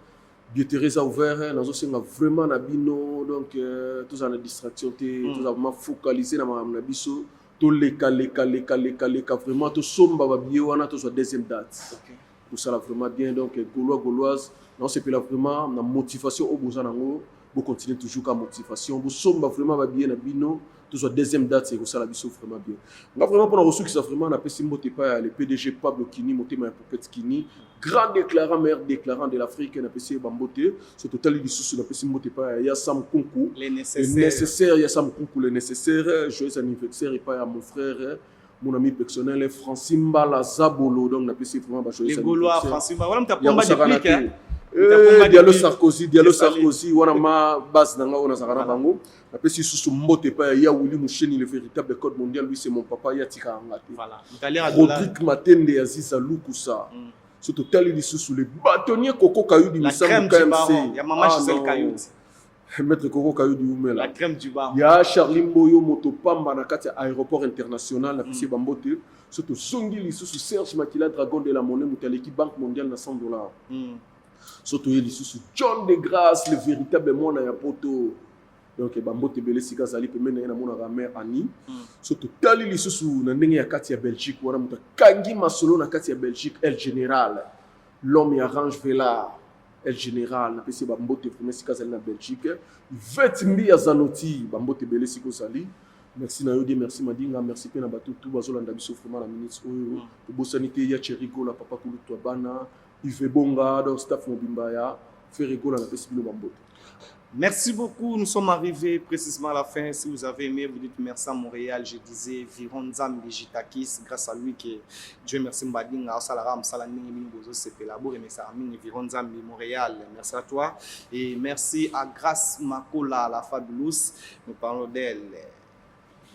Billetterie a ouvert nazo senga vraiment na bino donc tous en distraction te tous vraiment focaliser na na biso to leka vraiment to somba ba billet wana to soit deuxième date. Pour ça là vraiment bien donc Gauloise non c'est là vraiment na motivation au besoin nango pour continuer toujours comme motivation pour somba vraiment ba bien na bino tout soit deuxième date c'est ça la biso vraiment bien on va vraiment pour reçu qui ça vraiment na pesi mbote pas le PDG Pablo Kini motema Popet Kini grand déclarant meilleur déclarant de l'Afrique na pesi bambote c'est total du sous na pesi mbote pas ya Sam Kunku
les nécessaires
ya Sam Kunku le nécessaire joyeux anniversaire et pas à mon frère mon ami personnel Francine Mbala Zabolo donc na pesi vraiment ba joyeux
anniversaire les Gaulois Francine Mbala voilà m'ta pomba déplique
Diallo Sarkozy wana ma base nanga ona zakana bango apesi susu mbote pa ya Willy Musheni le véritable code mondial lui c'est mon papa ya tika ngati
voilà
Rodrigue Matende ya Ziza Lukusa surtout tel li susu les bâtonniers Coco Kayudi
Misam KMC ya maman Gisèle Kayudi
Maître Koko Kayo du
La
Oumela.
crème du bas.
Il y a Charlie Mboyo Motopamba na kati aéroport international na pisi Bambote. Surtout Songili sous Serge Makila Dragon de la monnaie mutaleki Banque mondiale na $100. Surtout il sous John de Grasse le véritable monde ya poto. Donc Bambote belé sika zali pe mena na mona mère Annie. Surtout tali li sous na ndenge ya kati ya Belgique wana muta kangi masolo na kati ya Belgique El Général. L'homme y arrange vela El Général na pesi Bambote premier sika zali na Belgique. Vetimbi ya Zanoti Bambote belé siko zali. Merci na yodi, merci Madinga, merci pe na bato tout bazolanda biso vraiment la minute oyo. Bosanité ya Cherigo la papa kulu to bana, Yves Bonga, do staff mobimba ya, Ferrigo la pesi bino Bambote.
Merci beaucoup. Nous sommes arrivés précisément à la fin. Si vous avez aimé, vous dites merci à Montréal. Je disais Vironzam Gitakis, grâce à lui que Dieu merci Mbadinga, Salaram, Salaning, Mingozo, c'était là. Merci à Vironzam Montréal. Merci à toi. Et merci à Grace Makola, la fabuleuse. Nous parlons d'elle.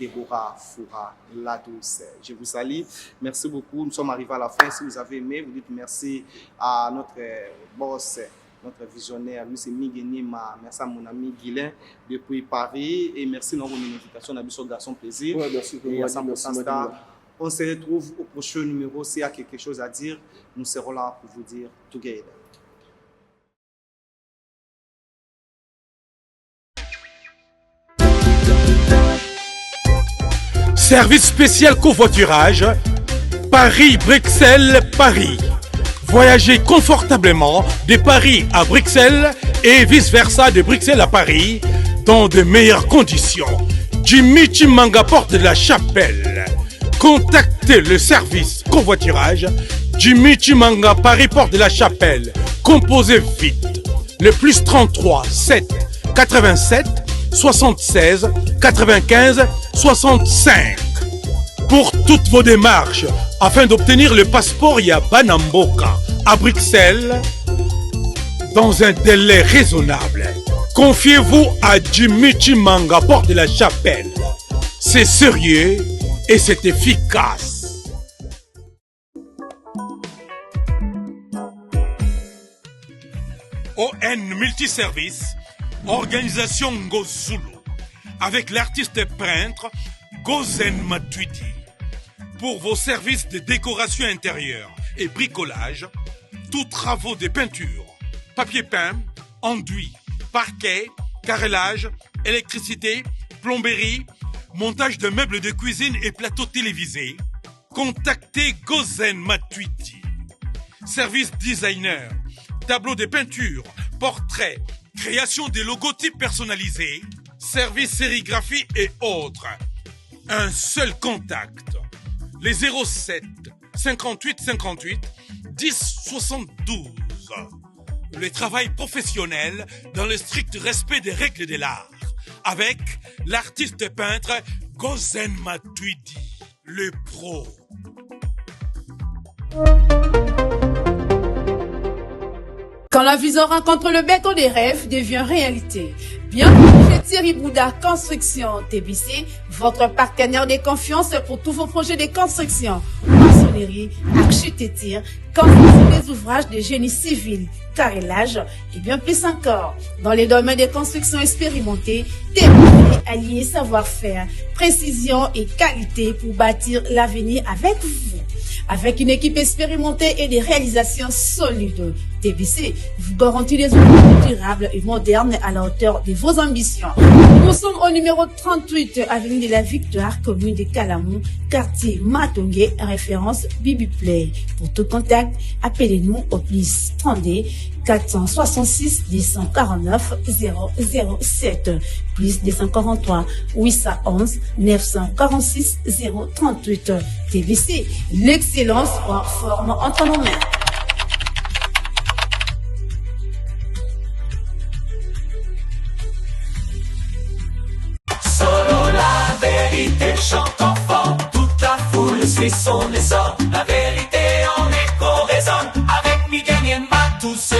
Déborah Foura, la douce. Je vous salue. Merci beaucoup. Nous sommes arrivés à la fin. Si vous avez aimé, vous dites merci à notre boss, notre visionnaire, lui c'est Miguenima. Merci à mon ami Guilain depuis Paris. Et merci à notre invitation à Bissot Garçon Plaisir.
Ouais, merci.
Et à 100% Star. On se retrouve au prochain numéro. S'il y a quelque chose à dire, nous serons là pour vous dire together.
Service spécial covoiturage, Paris-Bruxelles, Paris. Voyagez confortablement de Paris à Bruxelles et vice-versa de Bruxelles à Paris dans de meilleures conditions. Jimmy Chimanga, porte de la Chapelle. Contactez le service covoiturage Jimmy Chimanga, Paris, porte de la Chapelle. Composez vite. Le plus 33 7 87 76 95 65. Pour toutes vos démarches, afin d'obtenir le passeport Yabanamboka à Bruxelles, dans un délai raisonnable, confiez-vous à Jimmy Chimanga, porte de la Chapelle. C'est sérieux et c'est efficace. ON Multiservice, organisation Ngozulu, avec l'artiste peintre Gozen Matuidi. Pour vos services de décoration intérieure et bricolage, tous travaux de peinture, papier peint, enduit, parquet, carrelage, électricité, plomberie, montage de meubles de cuisine et plateaux télévisés, contactez Gozen Matuidi. Service designer, tableau de peinture, portrait, création de logotypes personnalisés, service sérigraphie et autres. Un seul contact. Les 07 58 58 10 72. Le travail professionnel dans le strict respect des règles de l'art. Avec l'artiste peintre Gozen Matuidi, le pro.
Quand la vision rencontre le béton des rêves devient réalité. Bienvenue chez Thierry Bouddha Construction TBC, votre partenaire de confiance pour tous vos projets de construction, maçonnerie, architecture, construction des ouvrages de génie civil, carrelage et bien plus encore. Dans les domaines de construction expérimentés, TBC allié savoir-faire, précision et qualité pour bâtir l'avenir avec vous. Avec une équipe expérimentée et des réalisations solides, TBC vous garantit des outils durables et modernes à la hauteur de vos ambitions. Nous sommes au numéro 38, avenue de la Victoire, commune de Calamou, quartier Matongé, référence Bibi Play. Pour tout contact, appelez-nous au plus 32 466 249 007, plus 243 811 946 038. TBC, l'excellence en forme entre nos mains.
Solo la vérité chante enfant, toute la foule suit son essor. La vérité en écho résonne, avec Miguel Niemba, tous ceux